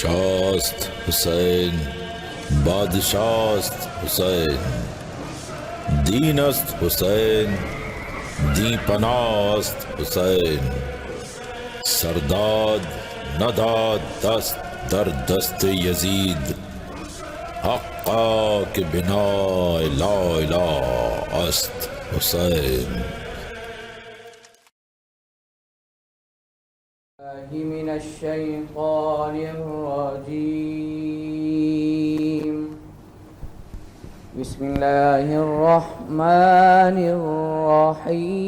شاست حسین بادشاست حسین، دین است حسین دی پناست حسین، سرداد نداد دست در دست یزید، حقا که بنا لا اله است حسین. من الشیطان الرجیم بسم الله الرحمن الرحیم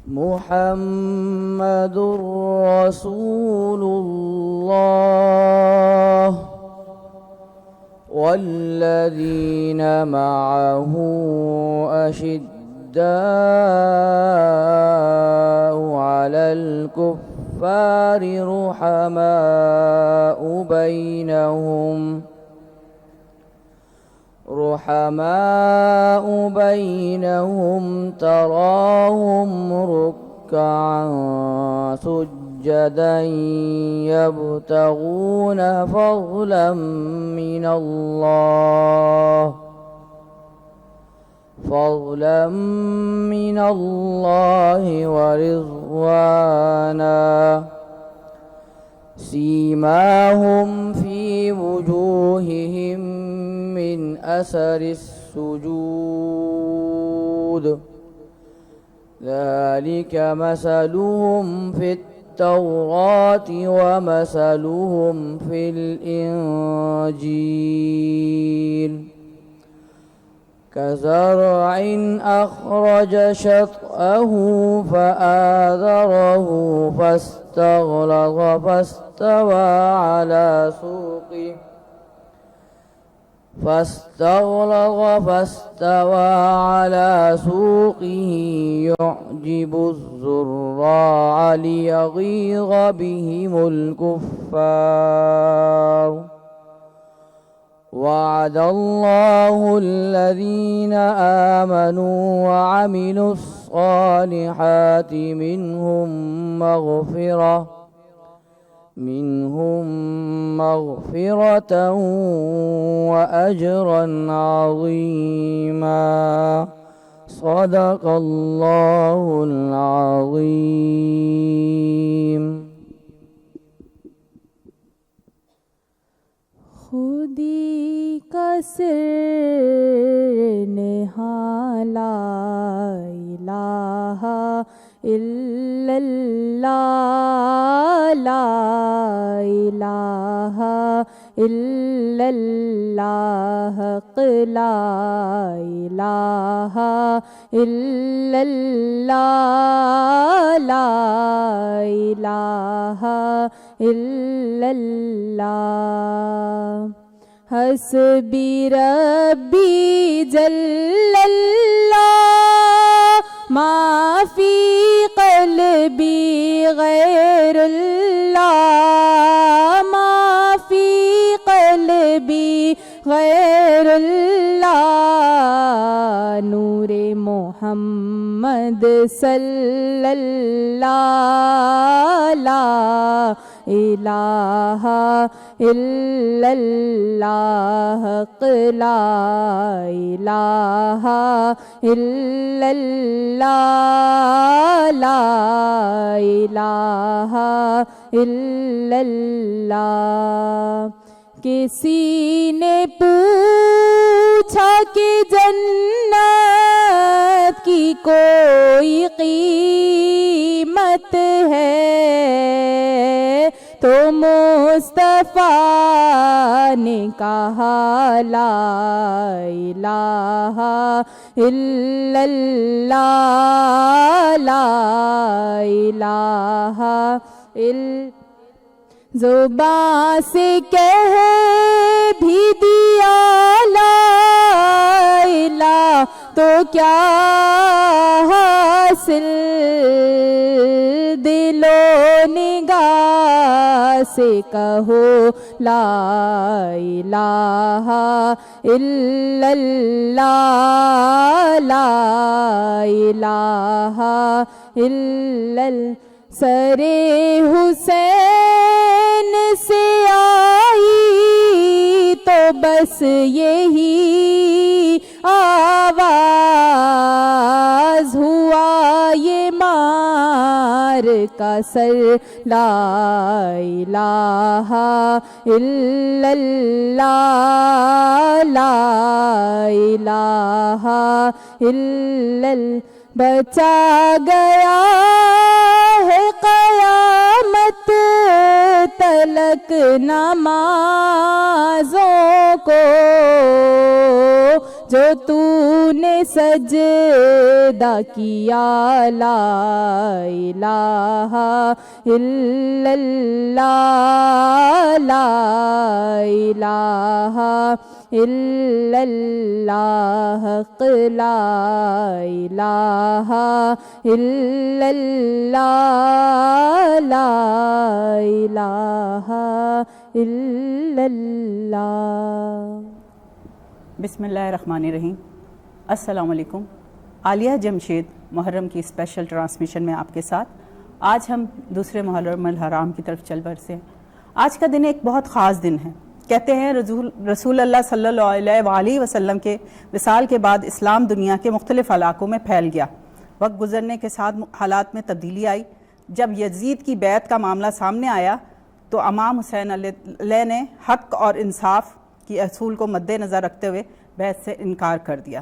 محمد رسول الله والذین معه أشداء على الكفار رحماء بينهم تراهم ركعا سجدا يبتغون فضلا من الله ورضوانا سيماهم في وجوههم من أثر السجود ذلك مثلهم في التوراة ومثلهم في الإنجيل كزرع أخرج شطأه فآذره فاستغلظ فاستوى على سوقه يعجب الزراع ليغيظ بهم الكفار وعد الله الذين آمنوا وعملوا الصالحات منهم مغفرة وأجرا عظيما صدق الله العظيم. خودی کا سر نہاں لا الہ الا اللہ لا الہ الا اللہ حق لا الہ الا اللہ لا الہ الا اللہ حسبی ربی جل اللہ ما فی قلبی غیر اللہ ما فی قلبی غیر اللہ نور محمد صلی اللہ لا الہ الا اللہ حق لا الہ الا اللہ لا الہ الا اللہ. کسی نے پوچھا کہ جنت کی کوئی قیمت ہے تو مصطفیٰ نے کہا لا الہ الا اللہ لا الہ الا زبان سے کہہ بھی دیا لا الہ تو کیا حاصل دل و نگاہ سے کہو لا الہ الا اللہ لا الہ الا اللہ. سر حسین سے آئی تو بس یہی آواز ہوا یہ مار کا سر لا الہ الا اللہ لا الہ الا اللہ. بچا گیا ہے قیامت تلک نمازوں کو جو تو نے سجدہ کیا لا الہ الا اللہ لا الہ الا اللہ حق لا الہ الا اللہ لا الہ الا اللہ. بسم اللہ الرحمن الرحیم. السلام علیکم. عالیہ جمشید محرم کی اسپیشل ٹرانسمیشن میں آپ کے ساتھ. آج ہم دوسرے محرم الحرام کی طرف چل برسے ہیں. آج کا دن ایک بہت خاص دن ہے. کہتے ہیں رسول اللہ صلی اللہ علیہ وسلم کے وصال کے بعد اسلام دنیا کے مختلف علاقوں میں پھیل گیا. وقت گزرنے کے ساتھ حالات میں تبدیلی آئی. جب یزید کی بیعت کا معاملہ سامنے آیا تو امام حسین علیہ نے حق اور انصاف کی اصول کو مد نظر رکھتے ہوئے بیعت سے انکار کر دیا.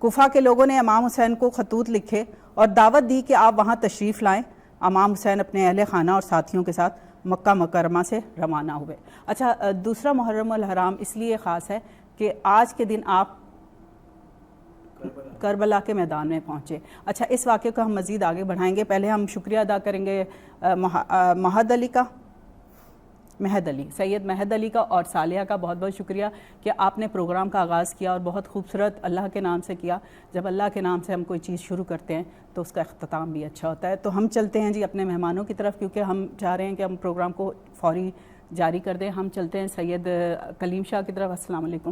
کوفہ کے لوگوں نے امام حسین کو خطوط لکھے اور دعوت دی کہ آپ وہاں تشریف لائیں. امام حسین اپنے اہل خانہ اور ساتھیوں کے ساتھ مکہ مکرمہ سے روانہ ہوئے. اچھا، دوسرا محرم الحرام اس لیے خاص ہے کہ آج کے دن آپ کربلا کے میدان میں پہنچے. اچھا، اس واقعے کو ہم مزید آگے بڑھائیں گے. پہلے ہم شکریہ ادا کریں گے مہد علی سید مہد علی کا اور صالحہ کا. بہت بہت شکریہ کہ آپ نے پروگرام کا آغاز کیا اور بہت خوبصورت اللہ کے نام سے کیا. جب اللہ کے نام سے ہم کوئی چیز شروع کرتے ہیں تو اس کا اختتام بھی اچھا ہوتا ہے. تو ہم چلتے ہیں جی اپنے مہمانوں کی طرف، کیونکہ ہم چاہ رہے ہیں کہ ہم پروگرام کو فوری جاری کر دیں. ہم چلتے ہیں سید کلیم شاہ کی طرف. السلام علیکم.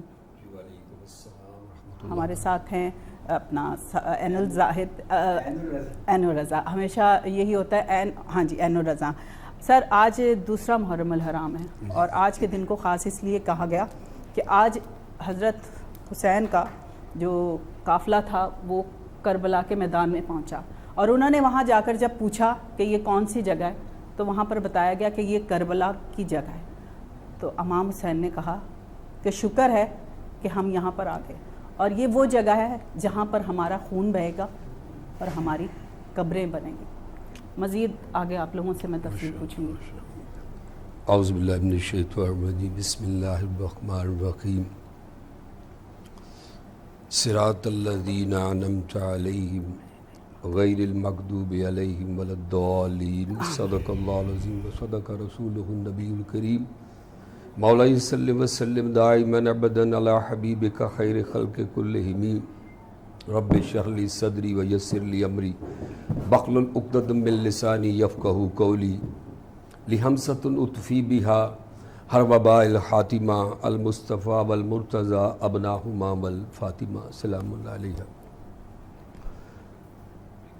ہمارے ساتھ ہیں اپنا عین الرضا. ہمیشہ یہی ہوتا ہے ہاں جی، عین الرضا. سر، آج دوسرا محرم الحرام ہے اور آج کے دن کو خاص اس لیے کہا گیا کہ آج حضرت حسین کا جو قافلہ تھا وہ کربلا کے میدان میں پہنچا اور انہوں نے وہاں جا کر جب پوچھا کہ یہ کون سی جگہ ہے تو وہاں پر بتایا گیا کہ یہ کربلا کی جگہ ہے. تو امام حسین نے کہا کہ شکر ہے کہ ہم یہاں پر آ گئے اور یہ وہ جگہ ہے جہاں پر ہمارا خون بہے گا اور ہماری قبریں بنیں گی. مزید آگے آپ لوگوں سے میں تفصیل پوچھوں گی. اعوذ باللہ من الشیطان الرجیم. بسم اللہ الرحمن الرحیم. صراط الذین انعمت علیہم غیر المغضوب علیہم ولا الضالین. صدق اللہ العظیم و صدق رسولہ النبی الکریم. مولائی صلی وسلم دائما ابدا علی حبیبک خیر خلق کلہم. رب اشرح لی صدری ویسر لی امری واحلل عقدۃ من لسانی یفقہوا قولی. لہمسۃ اطفی بہا ہر وباء الحاتمہ المصطفیٰ والمرتضیٰ ابناہما والفاطمہ سلام اللہ علیہ.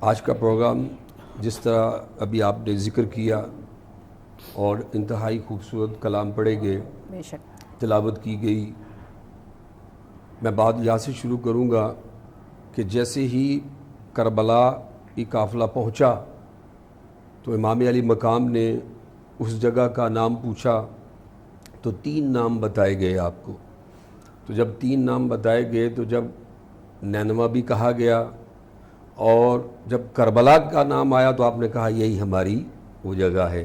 آج کا پروگرام جس طرح ابھی آپ نے ذکر کیا اور انتہائی خوبصورت کلام پڑھے گئے، بے شک تلاوت کی گئی. میں بات یہاں سے شروع کروں گا کہ جیسے ہی کربلا کی قافلہ پہنچا تو امام علی مقام نے اس جگہ کا نام پوچھا تو 3 نام بتائے گئے آپ کو. تو جب 3 نام بتائے گئے تو جب نینوا بھی کہا گیا اور جب کربلا کا نام آیا تو آپ نے کہا یہی ہماری وہ جگہ ہے.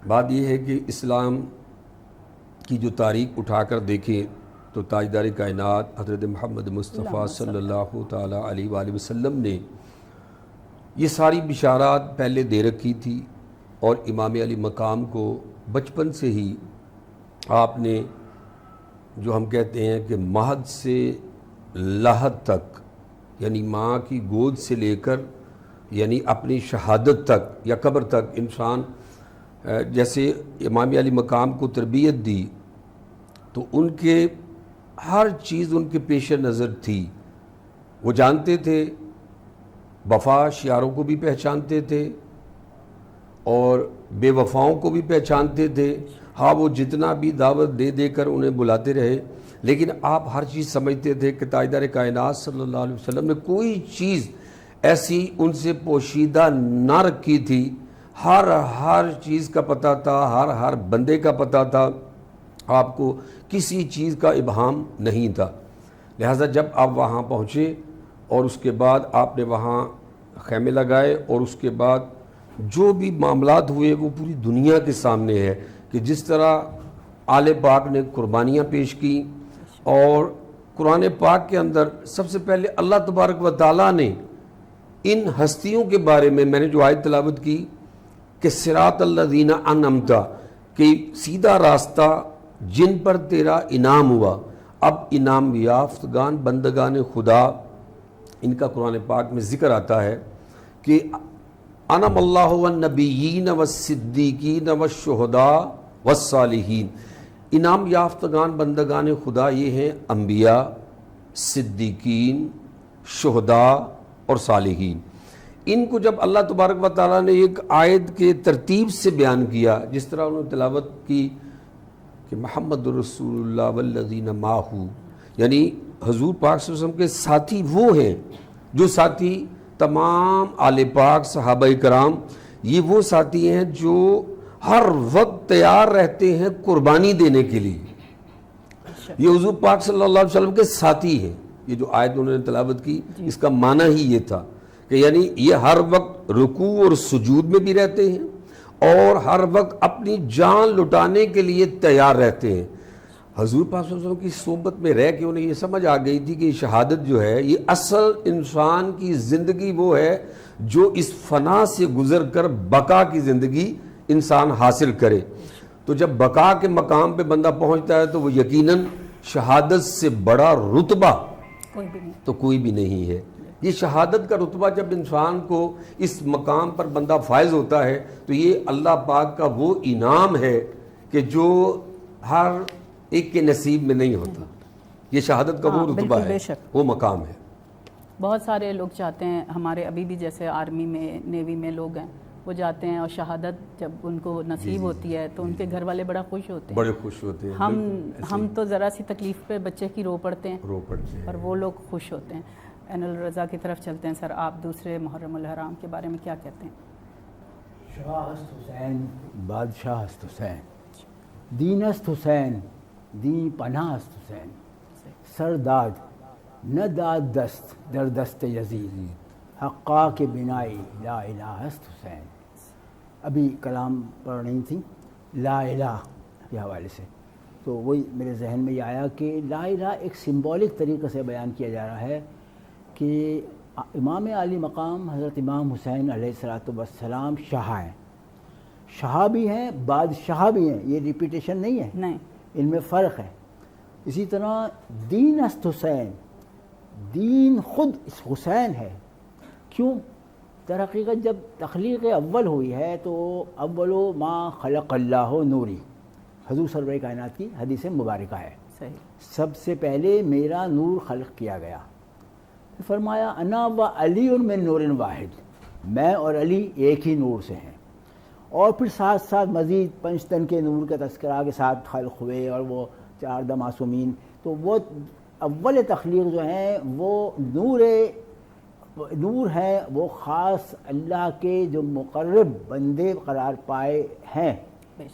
بات یہ ہے کہ اسلام کی جو تاریخ اٹھا کر دیکھیں تو تاجدار کائنات حضرت محمد مصطفیٰ صلی اللہ تعالیٰ علیہ وآلہ وسلم نے یہ ساری بشارات پہلے دے رکھی تھی اور امام علی مقام کو بچپن سے ہی آپ نے جو ہم کہتے ہیں کہ مہد سے لحد تک یعنی ماں کی گود سے لے کر یعنی اپنی شہادت تک یا قبر تک انسان جیسے امام علی مقام کو تربیت دی تو ان کے ہر چیز ان کے پیش نظر تھی. وہ جانتے تھے، وفا شیاروں کو بھی پہچانتے تھے اور بے وفاؤں کو بھی پہچانتے تھے. ہاں وہ جتنا بھی دعوت دے دے کر انہیں بلاتے رہے لیکن آپ ہر چیز سمجھتے تھے کہ تاجدار کائنات صلی اللہ علیہ وسلم نے کوئی چیز ایسی ان سے پوشیدہ نہ رکھی تھی. ہر چیز کا پتہ تھا، ہر بندے کا پتہ تھا، آپ کو کسی چیز کا ابہام نہیں تھا. لہٰذا جب آپ وہاں پہنچے اور اس کے بعد آپ نے وہاں خیمے لگائے اور اس کے بعد جو بھی معاملات ہوئے وہ پوری دنیا کے سامنے ہے کہ جس طرح آل پاک نے قربانیاں پیش کی. اور قرآن پاک کے اندر سب سے پہلے اللہ تبارک و تعالیٰ نے ان ہستیوں کے بارے میں نے جو آیت تلاوت کی کہ صراط الذین انعمت، کہ سیدھا راستہ جن پر تیرا انعام ہوا. اب انعام یافتگان بندگان خدا ان کا قرآن پاک میں ذکر آتا ہے کہ انعم اللہ والنبیین والصدیقین والشہداء والصالحین. انعام یافتگان بندگان خدا یہ ہیں انبیاء، صدیقین، شہداء اور صالحین. ان کو جب اللہ تبارک و تعالیٰ نے ایک آیت کے ترتیب سے بیان کیا، جس طرح انہوں نے تلاوت کی کہ محمد رسول اللہ والذین معہ، یعنی حضور پاک صلی اللہ علیہ وسلم کے ساتھی وہ ہیں جو ساتھی تمام آل پاک صحابہ کرام یہ وہ ساتھی ہیں جو ہر وقت تیار رہتے ہیں قربانی دینے کے لیے. یہ حضور پاک صلی اللہ علیہ وسلم کے ساتھی ہیں. یہ جو آیت انہوں نے تلاوت کی اس کا معنی ہی یہ تھا کہ یعنی یہ ہر وقت رکوع اور سجود میں بھی رہتے ہیں اور ہر وقت اپنی جان لٹانے کے لیے تیار رہتے ہیں. حضور پاک صلی اللہ علیہ وسلم کی صحبت میں رہ کے انہیں یہ سمجھ آ گئی تھی کہ شہادت جو ہے یہ اصل انسان کی زندگی وہ ہے جو اس فنا سے گزر کر بقا کی زندگی انسان حاصل کرے. تو جب بقا کے مقام پہ بندہ پہنچتا ہے تو وہ یقیناً شہادت سے بڑا رتبہ تو کوئی بھی نہیں ہے. یہ شہادت کا رتبہ جب انسان کو اس مقام پر بندہ فائز ہوتا ہے تو یہ اللہ پاک کا وہ انعام ہے کہ جو ہر ایک کے نصیب میں نہیں ہوتا. یہ شہادت کا وہ رتبہ ہے، وہ مقام ہے. بہت سارے لوگ چاہتے ہیں، ہمارے ابھی بھی جیسے آرمی میں نیوی میں لوگ ہیں وہ جاتے ہیں اور شہادت جب ان کو نصیب ہوتی ہے تو ان کے گھر والے بڑا خوش ہوتے ہیں، بڑے خوش ہوتے ہیں. ہم تو ذرا سی تکلیف پہ بچے کی رو پڑتے ہیں اور وہ لوگ خوش ہوتے ہیں. عین الرضا کی طرف چلتے ہیں. سر آپ دوسرے محرم الحرام کے بارے میں کیا کہتے ہیں؟ شاہ است حسین بادشاہ است حسین، دین است حسین دین پناہ است حسین، سرداد نہ داد دست در دست یزید، حقا کے بنائی لا الہ است حسین. ابھی کلام پڑھ رہی تھیں لا الہ کے حوالے سے تو وہی میرے ذہن میں یہ آیا کہ لا الہ ایک سمبولک طریقے سے بیان کیا جا رہا ہے کہ امام علی مقام حضرت امام حسین علیہ السلام شاہ ہیں، شاہ بھی ہیں بادشاہ بھی ہیں. یہ ریپیٹیشن نہیں ہے، نہیں، ان میں فرق ہے. اسی طرح دین است حسین، دین خود حسین ہے. کیوں؟ در حقیقت جب تخلیق اول ہوئی ہے تو اول ما خلق اللہ نوری، حضور سرور کائنات کی حدیث مبارکہ ہے. صحیح. سب سے پہلے میرا نور خلق کیا گیا. فرمایا انا و علی من نور واحد، میں اور علی ایک ہی نور سے ہیں. اور پھر ساتھ ساتھ مزید پنجتن کے نور کا تذکرہ کے ساتھ خلق ہوئے اور وہ 4 معصومین. تو وہ اول تخلیق جو ہیں وہ نور ہے، وہ خاص اللہ کے جو مقرب بندے قرار پائے ہیں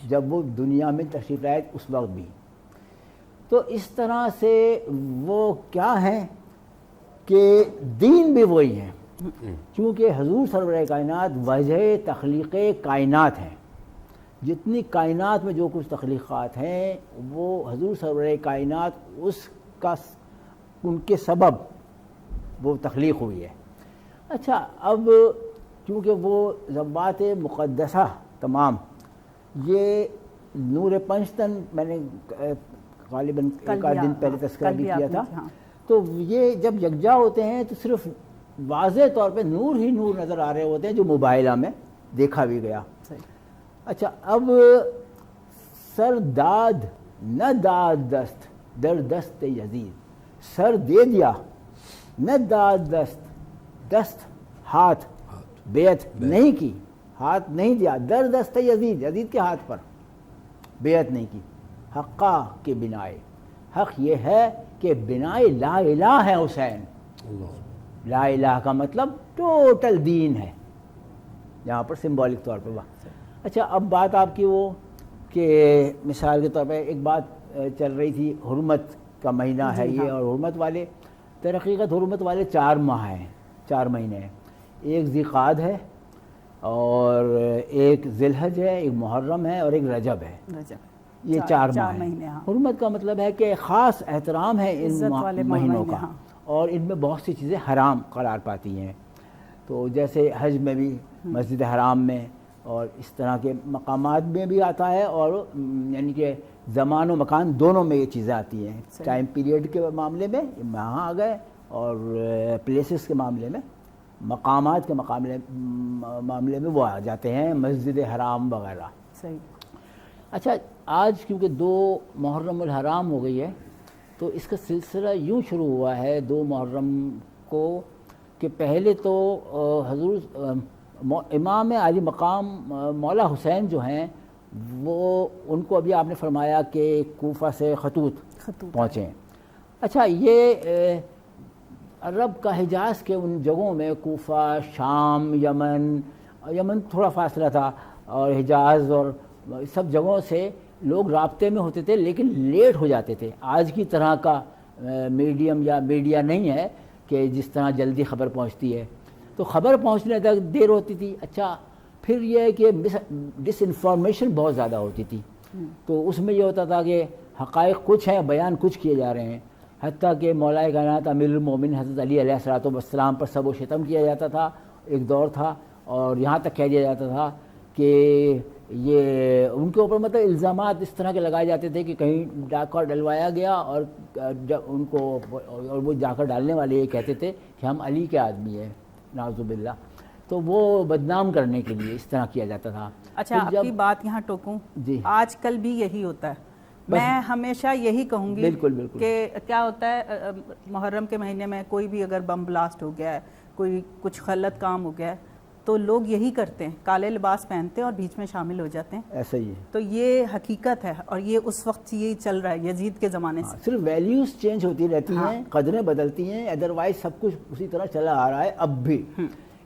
جب وہ دنیا میں تشریف لائے اس وقت بھی. تو اس طرح سے وہ کیا ہیں کہ دین بھی وہی ہیں، چونکہ حضور سرور کائنات وجہ تخلیق کائنات ہیں. جتنی کائنات میں جو کچھ تخلیقات ہیں وہ حضور سرور کائنات اس کا ان کے سبب وہ تخلیق ہوئی ہے. اچھا، اب چونکہ وہ ذوات مقدسہ تمام یہ نور پنجتن میں نے غالباً ایک آدھ دن پہلے تذکرہ بھی کیا تھا. تو یہ جب یکجا ہوتے ہیں تو صرف واضح طور پہ نور ہی نور نظر آ رہے ہوتے ہیں جو موبائلہ میں دیکھا بھی گیا. اچھا اب سر داد نہ داد دست در دست یزید, سر دے دیا نہ داد دست, دست ہاتھ, بیعت نہیں کی, ہاتھ نہیں دیا, در دست یزید, یزید کے ہاتھ پر بیعت نہیں کی. حقا کے بنائے, حق یہ ہے کہ بنائے لا الہ ہے حسین. لا الہ کا مطلب ٹوٹل دین ہے یہاں پر سمبولک طور پر. اچھا اب بات آپ کی وہ کہ مثال کے طور پہ ایک بات چل رہی تھی, حرمت کا مہینہ ہے یہ, اور حرمت والے در حقیقت حرمت والے 4 ماہ ہیں, 4 مہینے ہیں. ایک ذیقعد ہے, اور ایک ذی الحج ہے, ایک محرم ہے, اور ایک رجب ہے. یہ 4 ماہ ہیں. حرمت کا مطلب ہے کہ خاص احترام ہے ان مہینوں کا, اور ان میں بہت سی چیزیں حرام قرار پاتی ہیں. تو جیسے حج میں بھی مسجد حرام میں اور اس طرح کے مقامات میں بھی آتا ہے, اور یعنی کہ زمان و مکان دونوں میں یہ چیزیں آتی ہیں. ٹائم پیریڈ کے معاملے میں وہاں آ گئے, اور پلیسز کے معاملے میں, مقامات کے معاملے میں وہ آ جاتے ہیں, مسجد حرام وغیرہ. صحیح. اچھا آج کیونکہ 2 محرم الحرام ہو گئی ہے, تو اس کا سلسلہ یوں شروع ہوا ہے 2 محرم کو کہ پہلے تو حضور امام علی مقام مولا حسین جو ہیں وہ, ان کو ابھی آپ نے فرمایا کہ کوفہ سے خطوط پہنچے. اچھا یہ عرب کا حجاز کے ان جگہوں میں کوفہ, شام, یمن تھوڑا فاصلہ تھا, اور حجاز اور سب جگہوں سے لوگ رابطے میں ہوتے تھے, لیکن لیٹ ہو جاتے تھے. آج کی طرح کا میڈیم یا میڈیا نہیں ہے کہ جس طرح جلدی خبر پہنچتی ہے, تو خبر پہنچنے تک دیر ہوتی تھی. اچھا پھر یہ ہے کہ ڈس انفارمیشن بہت زیادہ ہوتی تھی, تو اس میں یہ ہوتا تھا کہ حقائق کچھ ہیں, بیان کچھ کیے جا رہے ہیں. حتیٰ کہ مولا کائنات امیر المومنین حضرت علی علیہ الصلوۃ والسلام پر سب و شتم کیا جاتا تھا, ایک دور تھا, اور یہاں تک کہہ دیا جاتا تھا کہ یہ ان کے اوپر مطلب الزامات اس طرح کے لگائے جاتے تھے کہ کہیں ڈاکہ ڈلوایا گیا, اور ان کو, اور وہ جا کر ڈالنے والے یہ کہتے تھے کہ ہم علی کے آدمی ہیں, نعوذ باللہ. تو وہ بدنام کرنے کے لیے اس طرح کیا جاتا تھا. اچھا آپ کی بات یہاں ٹوکوں, جی آج کل بھی یہی ہوتا ہے. میں ہمیشہ یہی کہوں گی بالکل کہ کیا ہوتا ہے محرم کے مہینے میں کوئی بھی اگر بم بلاسٹ ہو گیا ہے, کوئی کچھ غلط کام ہو گیا ہے, تو لوگ یہی کرتے ہیں, کالے لباس پہنتے ہیں اور بیچ میں شامل ہو جاتے ہیں. ایسا ہی ہے. تو یہ حقیقت ہے, اور یہ اس وقت یہی چل رہا ہے یزید کے زمانے سے. صرف ویلیوز چینج ہوتی رہتی ہیں, قدریں بدلتی ہیں, ادروائز سب کچھ اسی طرح چلا آ رہا ہے. اب بھی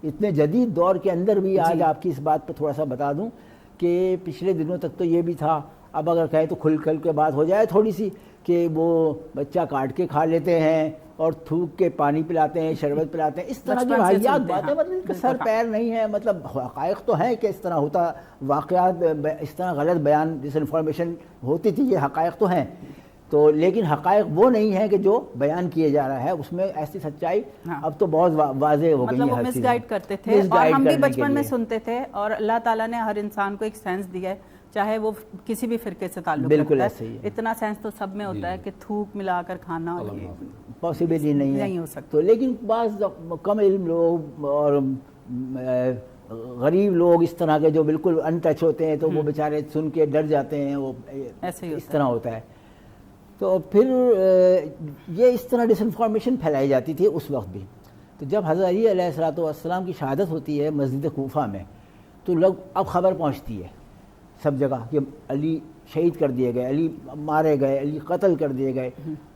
اتنے جدید دور کے اندر بھی آج آپ کی اس بات پہ تھوڑا سا بتا دوں کہ پچھلے دنوں تک تو یہ بھی تھا, اب اگر کہیں تو کھل کے بات ہو جائے تھوڑی سی, کہ وہ بچہ کاٹ کے کھا لیتے ہیں اور تھوک کے پانی پلاتے ہیں, شربت پلاتے ہیں, اس طرح کی واحیات باتیں, مطلب سر پیر نہیں ہے. مطلب حقائق تو ہیں کہ اس طرح ہوتا, واقعات اس طرح غلط بیان, ڈس انفارمیشن ہوتی تھی, یہ حقائق تو ہیں. تو لیکن حقائق وہ نہیں ہے کہ جو بیان کیے جا رہا ہے, اس میں ایسی سچائی اب تو بہت واضح ہو گئی ہے. مطلب وہ مس گائیڈ کرتے تھے, اور ہم بھی بچپن میں سنتے تھے, اور اللہ تعالیٰ نے ہر انسان کو ایک سینس دیا ہے, چاہے وہ کسی بھی فرقے سے تعلق رکھتا ہے. اتنا سینس تو سب میں ہوتا ہے کہ تھوک ملا کر کھانا پاسبل ہی نہیں ہو سکتا. تو لیکن بعض کم علم لوگ اور غریب لوگ اس طرح کے جو بالکل ان ٹچ ہوتے ہیں, تو وہ بیچارے سن کے ڈر جاتے ہیں, وہ اس طرح ہوتا ہے. تو پھر یہ اس طرح ڈس انفارمیشن پھیلائی جاتی تھی اس وقت بھی. تو جب حضرت علی علیہ الصلوۃ والسلام کی شہادت ہوتی ہے مسجد کوفہ میں, تو لوگ اب خبر پہنچتی ہے سب جگہ کہ علی شہید کر دیے گئے, علی مارے گئے, علی قتل کر دیے گئے.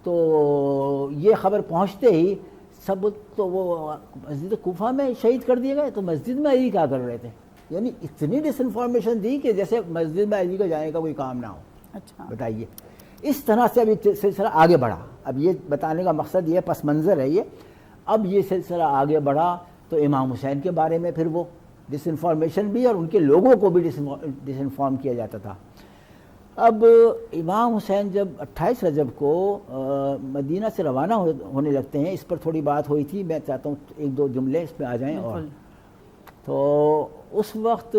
تو یہ خبر پہنچتے ہی سب, تو وہ مسجد کوفہ میں شہید کر دیے گئے, تو مسجد میں علی کیا کر رہے تھے. یعنی اتنی ڈس انفارمیشن دی کہ جیسے مسجد میں علی کا جانے کا کوئی کام نہ ہو. اچھا بتائیے, اس طرح سے اب یہ سلسلہ آگے بڑھا. اب یہ بتانے کا مقصد یہ پس منظر ہے یہ. اب یہ سلسلہ آگے بڑھا تو امام حسین کے بارے میں پھر وہ ڈس انفارمیشن بھی, اور ان کے لوگوں کو بھی ڈس انفارم کیا جاتا تھا. اب امام حسین جب 28 رجب کو مدینہ سے روانہ ہونے لگتے ہیں, اس پر تھوڑی بات ہوئی تھی, میں چاہتا ہوں 1-2 جملے اس پہ آ جائیں. اور تو اس وقت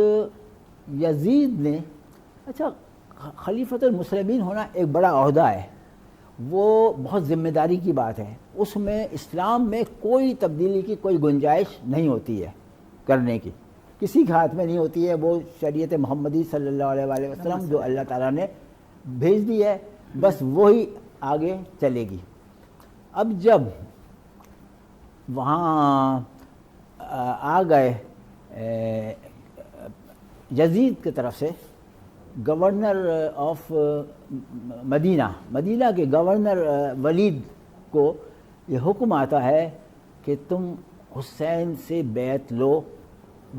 یزید نے, اچھا خلیفۃ المسلمین ہونا ایک بڑا عہدہ ہے, وہ بہت ذمہ داری کی بات ہے. اس میں اسلام میں کوئی تبدیلی کی کوئی گنجائش نہیں ہوتی ہے کرنے کی, کسی کے ہاتھ میں نہیں ہوتی ہے. وہ شریعت محمدی صلی اللہ علیہ وآلہ وسلم جو اللہ تعالیٰ نے بھیج دی ہے, بس وہی آگے چلے گی. اب جب وہاں آ گئے یزید کی طرف سے گورنر آف مدینہ کے گورنر ولید کو یہ حکم آتا ہے کہ تم حسین سے بیعت لو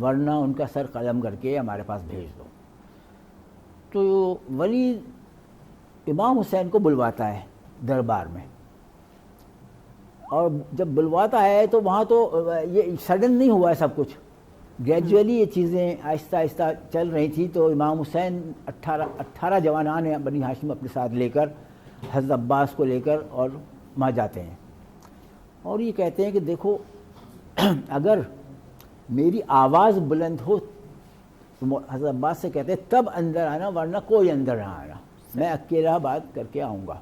ورنہ ان کا سر قلم کر کے ہمارے پاس بھیج دو. تو ولید امام حسین کو بلواتا ہے دربار میں, اور جب بلواتا ہے تو وہاں تو یہ سڈن نہیں ہوا ہے سب کچھ, گریجولی یہ چیزیں آہستہ آہستہ چل رہی تھی. تو امام حسین 18 جوانان ہیں بنی ہاشم اپنے ساتھ لے کر حضرت عباس کو لے کر اور وہاں جاتے ہیں, اور یہ کہتے ہیں کہ دیکھو اگر میری آواز بلند ہو تو حضرت عباس سے کہتے ہیں تب اندر آنا ورنہ کوئی اندر نہ آنا, میں اکیلا بات کر کے آؤں گا.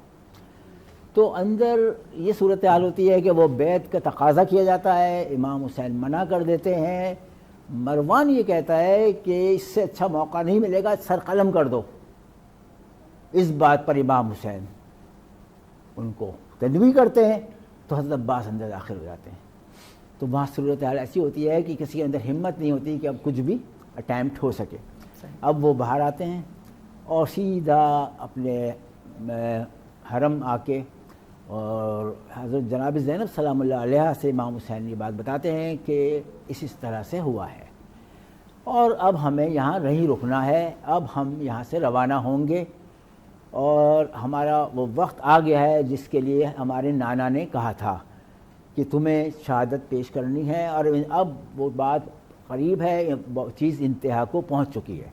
تو اندر یہ صورتحال ہوتی ہے کہ وہ بیعت کا تقاضا کیا جاتا ہے, امام حسین منع کر دیتے ہیں. مروان یہ کہتا ہے کہ اس سے اچھا موقع نہیں ملے گا, سر قلم کر دو. اس بات پر امام حسین ان کو تدوی کرتے ہیں تو حضرت عباس اندر داخل ہو جاتے ہیں. تو وہاں صورتحال ایسی ہوتی ہے کہ کسی کے اندر ہمت نہیں ہوتی کہ اب کچھ بھی اٹیمپٹ ہو سکے. اب وہ باہر آتے ہیں اور سیدھا اپنے حرم آ کے اور حضرت جناب زینب سلام اللہ علیہ سے امام حسین یہ بات بتاتے ہیں کہ اس طرح سے ہوا ہے اور اب ہمیں یہاں نہیں رکنا ہے, اب ہم یہاں سے روانہ ہوں گے اور ہمارا وہ وقت آ گیا ہے جس کے لیے ہمارے نانا نے کہا تھا کہ تمہیں شہادت پیش کرنی ہے, اور اب وہ بات قریب ہے, چیز انتہا کو پہنچ چکی ہے.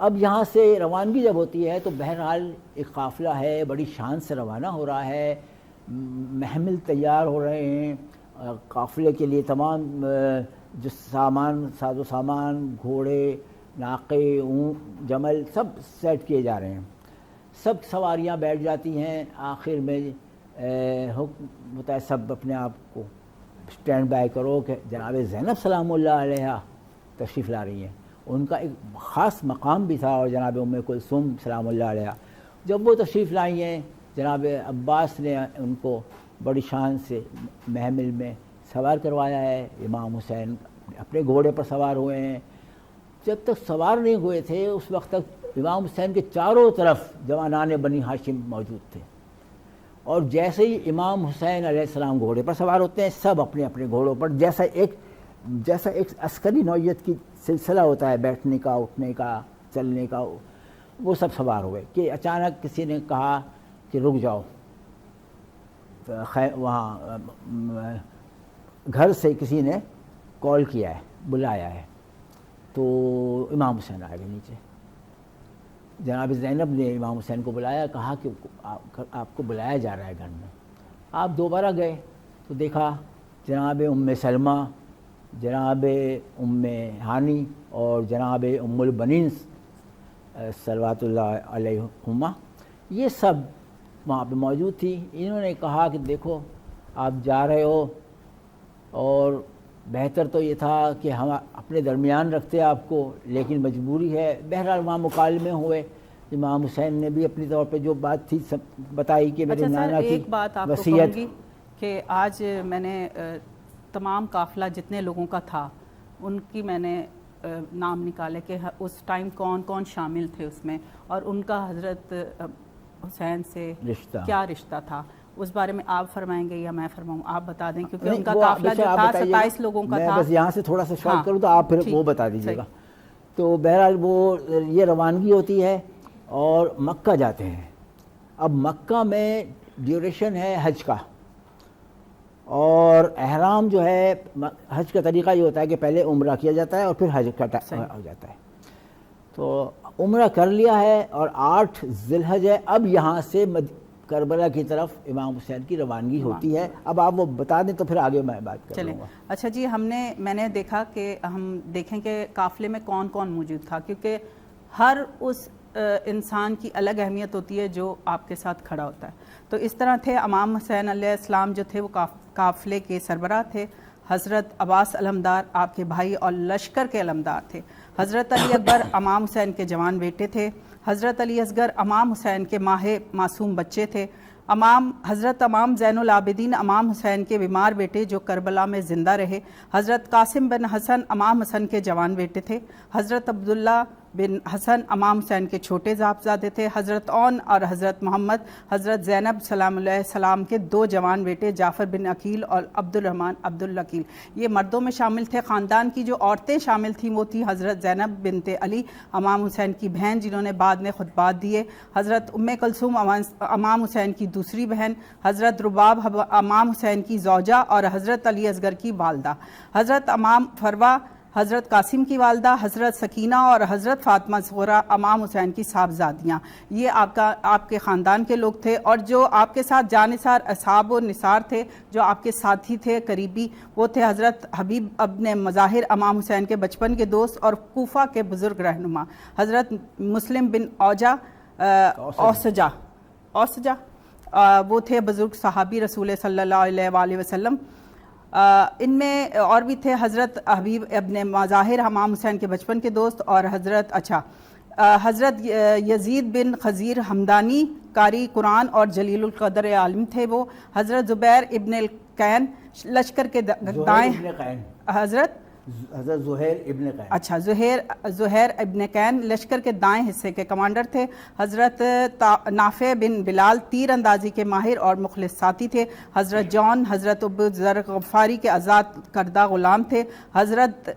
اب یہاں سے روانگی جب ہوتی ہے تو بہرحال ایک قافلہ ہے, بڑی شان سے روانہ ہو رہا ہے, محمل تیار ہو رہے ہیں, قافلے کے لیے تمام جو ساز و سامان, گھوڑے, ناقے, اونٹ, جمل سب سیٹ کیے جا رہے ہیں. سب سواریاں بیٹھ جاتی ہیں. آخر میں حکم ہوتا ہے سب اپنے آپ کو اسٹینڈ بائی کرو کہ جناب زینب سلام اللہ علیہ تشریف لا رہی ہیں. ان کا ایک خاص مقام بھی تھا, اور جناب ام کلثوم سلام اللہ علیہ جب وہ تشریف لائی ہیں, جناب عباس نے ان کو بڑی شان سے محمل میں سوار کروایا ہے. امام حسین اپنے گھوڑے پر سوار ہوئے ہیں. جب تک سوار نہیں ہوئے تھے اس وقت تک امام حسین کے چاروں طرف جوانان بنی ہاشم موجود تھے, اور جیسے ہی امام حسین علیہ السلام گھوڑے پر سوار ہوتے ہیں سب اپنے اپنے گھوڑوں پر جیسا ایک عسکری نوعیت کی سلسلہ ہوتا ہے بیٹھنے کا, اٹھنے کا, چلنے کا, وہ سب سوار ہوئے کہ اچانک کسی نے کہا کہ رک جاؤ. وہاں گھر سے کسی نے کال کیا ہے, بلایا ہے, تو امام حسین آ گئے نیچے. جناب زینب نے امام حسین کو بلایا, کہا کہ آپ کو بلایا جا رہا ہے گھر میں. آپ دوبارہ گئے تو دیکھا جناب ام سلمہ, جناب ام ہانی اور جناب ام البنین صلوات اللہ علیہما یہ سب وہاں پہ موجود تھی. انہوں نے کہا کہ دیکھو آپ جا رہے ہو اور بہتر تو یہ تھا کہ ہم اپنے درمیان رکھتے آپ کو, لیکن مجبوری ہے. بہرحال وہاں مکالمے ہوئے. امام حسین نے بھی اپنی طور پہ جو بات تھی بتائی کہ میرے نانا کی ایک بات آپ کو وصیت. کہوں گی کہ آج میں نے تمام قافلہ جتنے لوگوں کا تھا ان کی میں نے نام نکالے کہ اس ٹائم کون کون شامل تھے اس میں, اور ان کا حضرت حسین سے کیا رشتہ تھا. اس بارے میں آپ فرمائیں گے یا میں فرماؤں؟ آپ بتا دیں کیونکہ ان کا قافلہ جو تھا 27 لوگوں کا تھا. میں بس یہاں سے تھوڑا سا شارٹ کروں تو آپ پھر وہ بتا دیجیے گا. تو بہرحال وہ یہ روانگی ہوتی ہے اور مکہ جاتے ہیں. اب مکہ میں ڈیوریشن ہے حج کا, اور احرام جو ہے حج کا طریقہ یہ ہوتا ہے کہ پہلے عمرہ کیا جاتا ہے اور پھر حج کا ہو جاتا ہے. تو عمرہ کر لیا ہے اور 8 ذی الحج ہے. اب یہاں سے کربلا کی طرف امام حسین کی روانگی ہوتی ہے. اب آپ وہ بتا دیں تو پھر آگے میں بات کر لوں گا. اچھا جی, میں نے دیکھا کہ ہم دیکھیں کہ قافلے میں کون کون موجود تھا, کیونکہ ہر اس انسان کی الگ اہمیت ہوتی ہے جو آپ کے ساتھ کھڑا ہوتا ہے. تو اس طرح تھے امام حسین علیہ السلام جو تھے وہ قافلے کے سربراہ تھے. حضرت عباس علمدار آپ کے بھائی اور لشکر کے علمدار تھے. حضرت علی اکبر امام حسین کے جوان بیٹے تھے. حضرت علی اصغر امام حسین کے ماہر معصوم بچے تھے. حضرت امام زین العابدین امام حسین کے بیمار بیٹے جو کربلا میں زندہ رہے. حضرت قاسم بن حسن امام حسن کے جوان بیٹے تھے. حضرت عبداللہ بن حسن امام حسین کے چھوٹے صاحبزادے تھے. حضرت اون اور حضرت محمد حضرت زینب سلام علیہ السلام کے 2 جوان بیٹے جعفر بن عقیل اور عبد الرحمن عبد العقیل. یہ مردوں میں شامل تھے. خاندان کی جو عورتیں شامل تھیں وہ تھی حضرت زینب بنت علی امام حسین کی بہن جنہوں نے بعد میں خطبات دیے. حضرت ام کلثوم امام حسین کی دوسری بہن. حضرت رباب امام حسین کی زوجہ اور حضرت علی اصغر کی والدہ. حضرت امام فروہ حضرت قاسم کی والدہ. حضرت سکینہ اور حضرت فاطمہ صغرا امام حسین کی صاحبزادیاں. یہ آپ کے خاندان کے لوگ تھے. اور جو آپ کے ساتھ جانثار اصحاب و نثار تھے جو آپ کے ساتھی تھے قریبی وہ تھے حضرت حبیب ابن مظاہر امام حسین کے بچپن کے دوست اور کوفہ کے بزرگ رہنما. حضرت مسلم بن اوسجہ وہ تھے بزرگ صحابی رسول صلی اللہ علیہ وآلہ وسلم. ان میں اور بھی تھے حضرت حبیب ابن مظاہر امام حسین کے بچپن کے دوست اور حضرت یزید بن خزیر حمدانی قاری قرآن اور جلیل القدر عالم تھے وہ. حضرت زبیر ابن القین لشکر کے دائیں حضرت زہیر ابن قین لشکر کے دائیں حصے کے کمانڈر تھے. حضرت نافع بن بلال تیر اندازی کے ماہر اور مخلص ساتھی تھے. حضرت جان حضرت ابو ذر غفاری کے آزاد کردہ غلام تھے. حضرت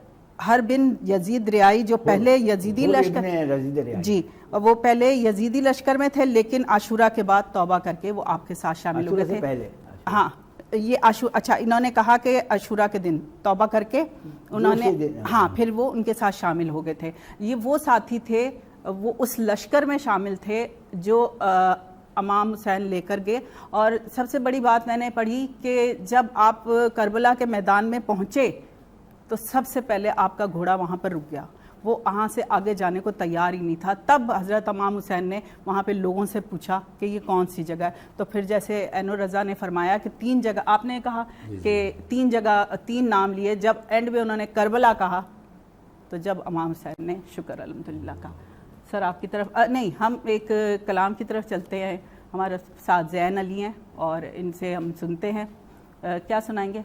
ہر بن یزید ریائی جو پہلے یزیدی لشکر میں تھے لیکن عاشورہ کے بعد توبہ کر کے وہ آپ کے ساتھ شامل ہو گئے تھے. ہاں یہ انہوں نے کہا کہ عاشورہ کے دن توبہ کر کے انہوں نے پھر وہ ان کے ساتھ شامل ہو گئے تھے. یہ وہ ساتھی تھے وہ اس لشکر میں شامل تھے جو امام حسین لے کر گئے. اور سب سے بڑی بات میں نے پڑھی کہ جب آپ کربلا کے میدان میں پہنچے تو سب سے پہلے آپ کا گھوڑا وہاں پر رک گیا. وہ وہاں سے آگے جانے کو تیار ہی نہیں تھا. تب حضرت امام حسین نے وہاں پہ لوگوں سے پوچھا کہ یہ کون سی جگہ ہے. تو پھر جیسے عین الرضا نے فرمایا کہ 3 جگہ آپ نے کہا کہ 3 جگہ 3 نام لیے. جب اینڈ میں انہوں نے کربلا کہا تو جب امام حسین نے شکر الحمدللہ کہا. سر آپ کی طرف نہیں ہم ایک کلام کی طرف چلتے ہیں. ہمارے ساتھ زین علی ہیں اور ان سے ہم سنتے ہیں. کیا سنائیں گے؟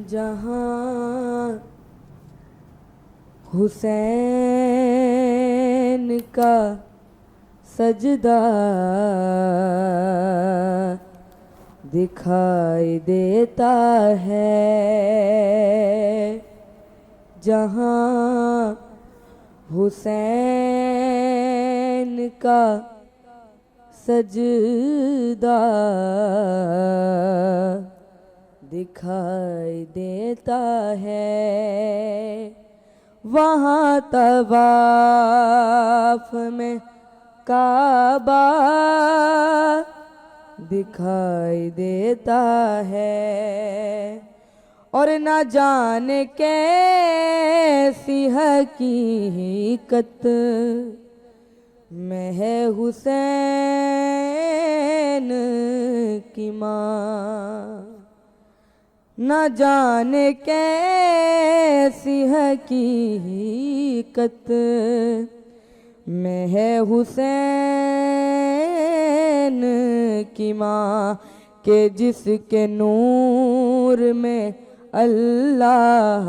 جہاں حسین کا سجدہ دکھائی دیتا ہے، جہاں حسین کا سجدہ دکھائی دیتا ہے، وہاں طواف میں کعبہ دکھائی دیتا ہے، اور نہ جانے کیسی حقیقت میں ہے حسین کی ماں، نہ جانے کیسی حقیقت میں ہے حسین کی ماں، کہ جس کے نور میں اللہ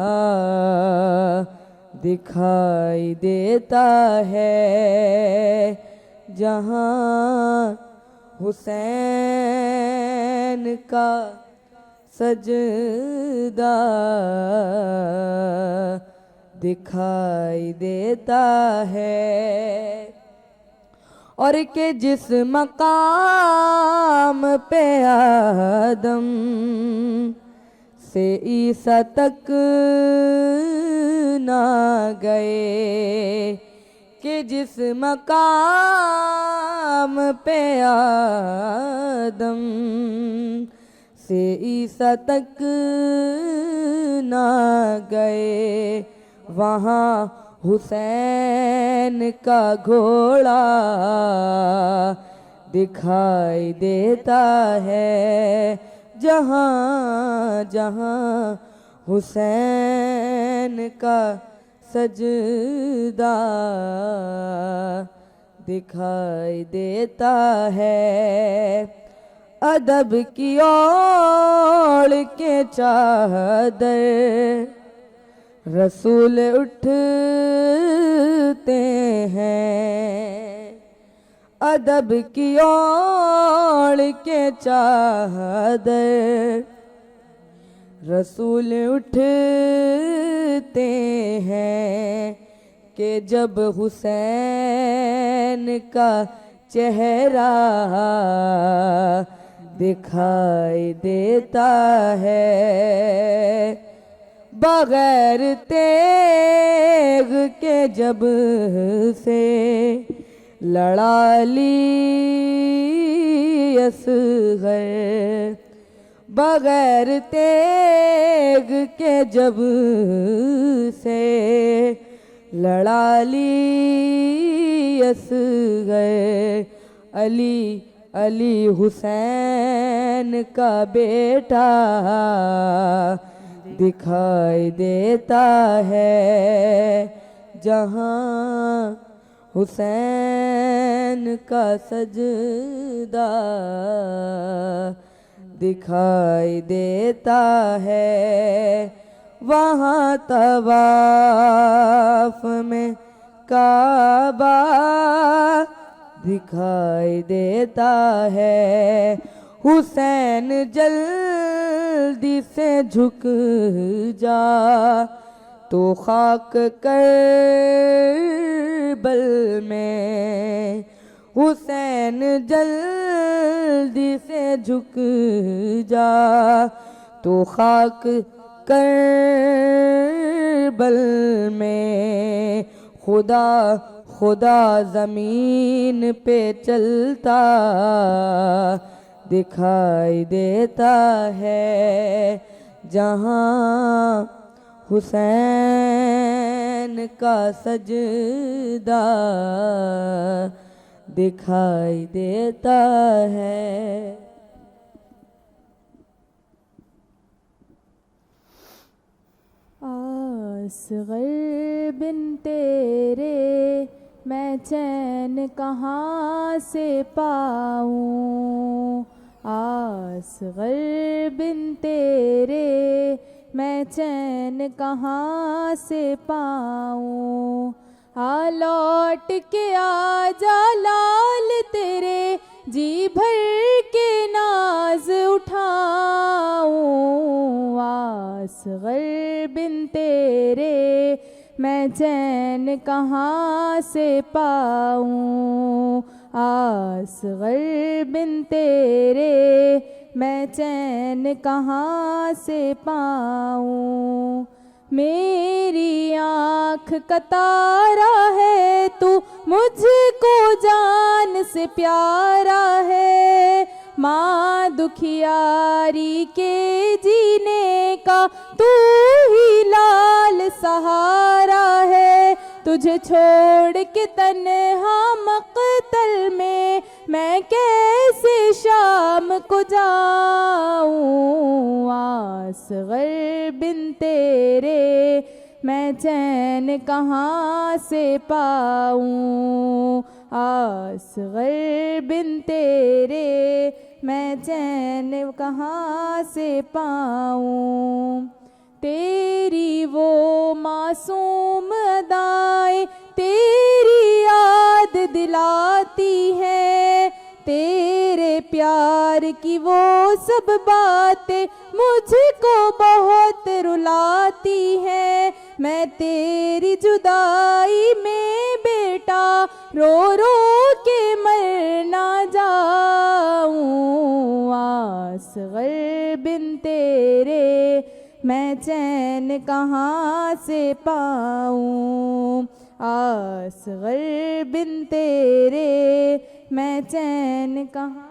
دکھائی دیتا ہے، جہاں حسین کا سجدہ دکھائی دیتا ہے، اور کہ جس مقام پہ آدم سے عیسیٰ تک نہ گئے، کہ جس مقام پہ آدم سے عیسیٰ تک نہ گئے وہاں حسین کا گھوڑا دکھائی دیتا ہے جہاں جہاں حسین کا سجدہ دکھائی دیتا ہے ادب کی اوڑھ کے چادر رسول اٹھتے ہیں ادب کی اوڑھ کے چادر رسول اٹھتے ہیں کہ جب حسین کا چہرہ دکھائی دیتا ہے بغیر تیغ کے جب سے لڑا لی اصغر بغیر تیغ کے جب سے لڑا لی اصغر علی علی حسین کا بیٹا دکھائی دیتا ہے جہاں حسین کا سجدہ دکھائی دیتا ہے وہاں طواف میں کعبہ دکھائی دیتا ہے حسین جلدی سے جھک جا تو خاک کربل میں حسین جلدی سے جھک جا تو خاک کربل میں خدا خدا زمین پہ چلتا دکھائی دیتا ہے جہاں حسین کا سجدہ دکھائی دیتا ہے اصغر بن تیرے میں چین کہاں سے پاؤں اصغر بن تیرے میں چین کہاں سے پاؤں لوٹ کے آ جا لال تیرے جی بھر کے ناز اٹھاؤں اصغر بن تیرے میں چین کہاں سے پاؤں اصغر بن تیرے میں چین کہاں سے پاؤں میری آنکھ کا تارا ہے تو مجھ کو جان سے پیارا ہے ماں دکھیاری کے جینے کا تو ہی لال سہارا ہے تجھے چھوڑ کے تنہا مقتل میں کیسے شام کو جاؤں اصغر بن تیرے میں چین کہاں سے پاؤں اصغر بن تیرے میں چین کہاں سے پاؤں تیری وہ معصوم ادائیں تیری یاد دلاتی ہیں تیرے پیار کی وہ سب باتیں مجھ کو بہت رلاتی ہیں میں تیری جدائی میں بیٹا رو رو کے مر نہ جاؤں اصغر بن تیرے میں چین کہاں سے پاؤں اصغر بن تیرے میں چین کہاں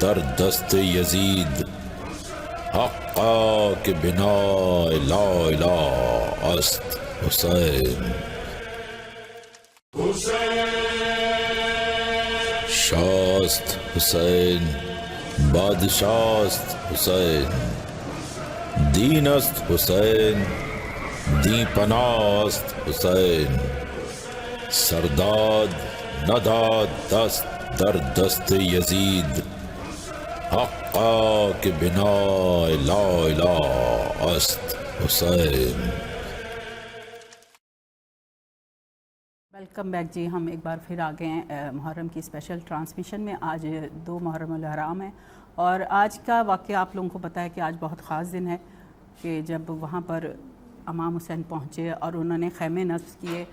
در دست یزید، حقا که بنای لا اله است حسین. شاست حسین بادشاست حسین، دین است حسین دی پناست حسین، سرداد نداد دست در دست یزید، حقا کہ بنائے لا الہ است حسین. ویلکم بیک جی. ہم ایک بار پھر آ گئے ہیں محرم کی اسپیشل ٹرانسمیشن میں. آج 2 محرم الحرام ہے اور آج کا واقعہ آپ لوگوں کو پتہ ہے کہ آج بہت خاص دن ہے کہ جب وہاں پر امام حسین پہنچے اور انہوں نے خیمے نصب کیے.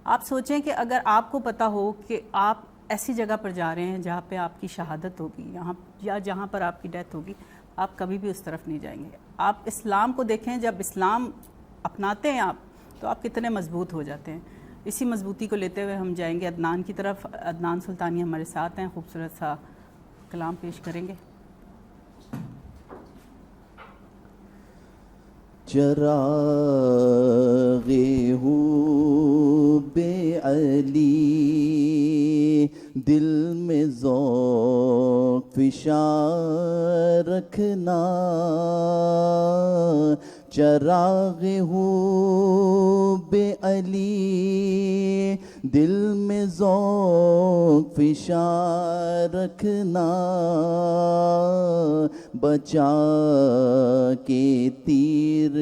آپ سوچیں کہ اگر آپ کو پتہ ہو کہ آپ ایسی جگہ پر جا رہے ہیں جہاں پہ آپ کی شہادت ہوگی یا جہاں پر آپ کی ڈیتھ ہوگی, آپ کبھی بھی اس طرف نہیں جائیں گے. آپ اسلام کو دیکھیں, جب اسلام اپناتے ہیں آپ تو آپ کتنے مضبوط ہو جاتے ہیں. اسی مضبوطی کو لیتے ہوئے ہم جائیں گے عدنان کی طرف. عدنان سلطانی ہمارے ساتھ ہیں, خوبصورت سا کلام پیش کریں گے. چراغ حب علی دل میں ذوق فشاں رکھنا, چراغ حب علی دل میں ذوق فشاں رکھنا, بچا کے تیر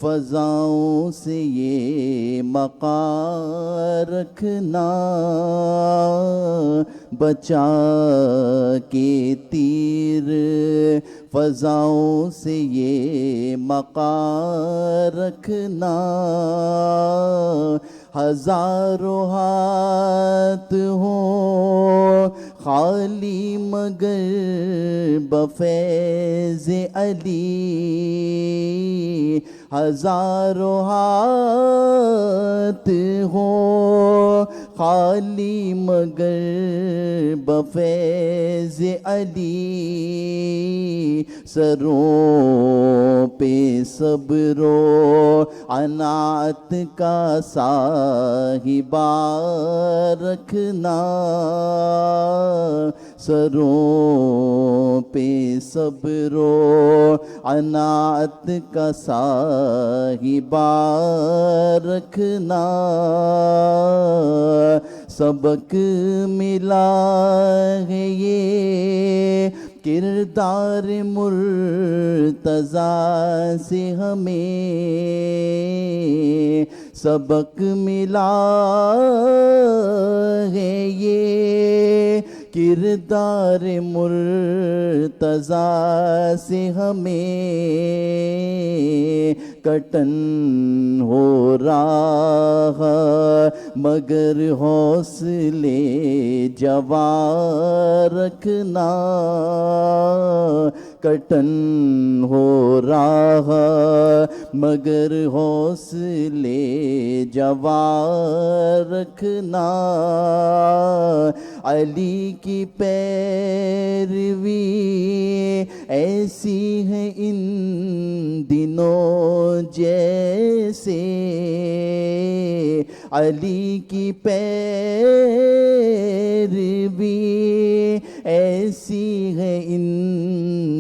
فضاؤں سے یہ مقام رکھنا, بچا کے تیر فضاؤں سے یہ مقام رکھنا. ہزاروں ہاتھ ہوں خالی مگر بفیض علی, ہزاروں ہاتھ ہوں خالی مگر بفیض علی, سروں پہ صبر و عنات کا صاحبہ رکھنا, سروں پہ صبر و عنات کا صاحبہ رکھنا. سبق ملا ہے یہ کردار مرتضیٰ سے ہمیں, سبق ملا ہے یہ کردار مرتضیٰ سے ہمیں, کٹن ہو رہا مگر حوصلے جواں رکھنا, کٹن ہو رہا مگر حوصلے جواں رکھنا. علی کی پیروی ایسی ہے ان دنوں جیسے, علی کی پیروی ایسی ہے ان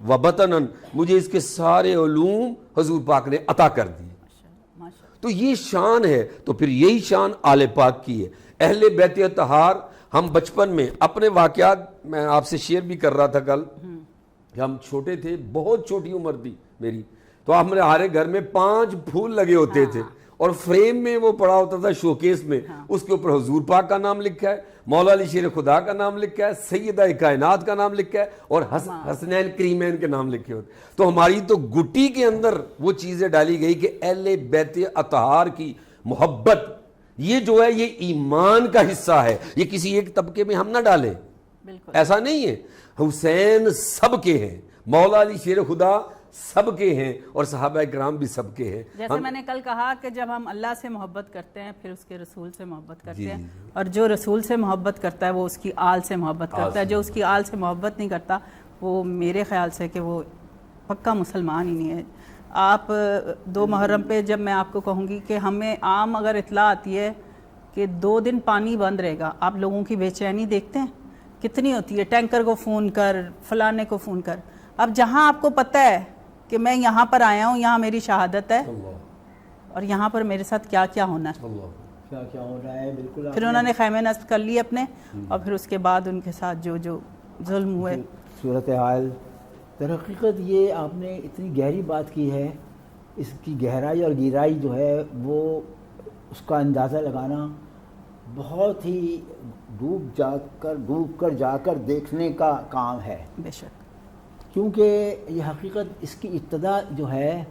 و بطنن، مجھے اس کے سارے علوم حضور پاک نے عطا کر دیے. تو یہ شان ہے. تو پھر یہی شان آل پاک کی ہے. اہل بیت اطہار. ہم بچپن میں اپنے واقعات میں آپ سے شیئر بھی کر رہا تھا کل کہ ہم چھوٹے تھے, بہت چھوٹی عمر تھی میری, تو ہمارے گھر میں 5 پھول لگے ہوتے تھے اور فریم میں وہ پڑا ہوتا تھا شوکیس میں, اس کے اوپر حضور پاک کا نام لکھا ہے, مولا علی شیر خدا کا نام لکھا ہے, سیدہ کائنات کا نام لکھا ہے اور حسنین کریمین کے نام لکھے ہوتے. تو ہماری تو گٹی کے اندر وہ چیزیں ڈالی گئی کہ اہل بیت اطہار کی محبت یہ جو ہے یہ ایمان کا حصہ ہے. یہ کسی ایک طبقے میں ہم نہ ڈالیں, ایسا نہیں ہے. حسین سب کے ہیں, مولا علی شیر خدا سب کے ہیں, اور صحابہ کرام بھی سب کے ہیں. جیسے میں نے کل کہا کہ جب ہم اللہ سے محبت کرتے ہیں پھر اس کے رسول سے محبت کرتے ہیں, اور جو رسول سے محبت کرتا ہے وہ اس کی آل سے محبت کرتا ہے. جو اس کی آل سے محبت نہیں کرتا وہ میرے خیال سے کہ وہ پکا مسلمان ہی نہیں ہے. آپ 2 محرم پہ جب میں آپ کو کہوں گی کہ ہمیں عام اگر اطلاع آتی ہے کہ 2 دن پانی بند رہے گا, آپ لوگوں کی بے چینی دیکھتے ہیں کتنی ہوتی ہے, ٹینکر کو فون کر, فلانے کو فون کر. اب جہاں آپ کو پتہ ہے کہ میں یہاں پر آیا ہوں, یہاں میری شہادت ہے, اور یہاں پر میرے ساتھ کیا کیا ہونا ہے, کیا ہو رہا ہے, بالکل. پھر انہوں نے خیمے نصب کر لیے اپنے, اور پھر اس کے بعد ان کے ساتھ جو ظلم ہوئے. صورتحال در حقیقت یہ آپ نے اتنی گہری بات کی ہے, اس کی گہرائی اور گہرائی جو ہے وہ اس کا اندازہ لگانا بہت ہی ڈوب کر جا کر دیکھنے کا کام ہے. بے شک. کیونکہ یہ حقیقت اس کی ابتدا جو ہے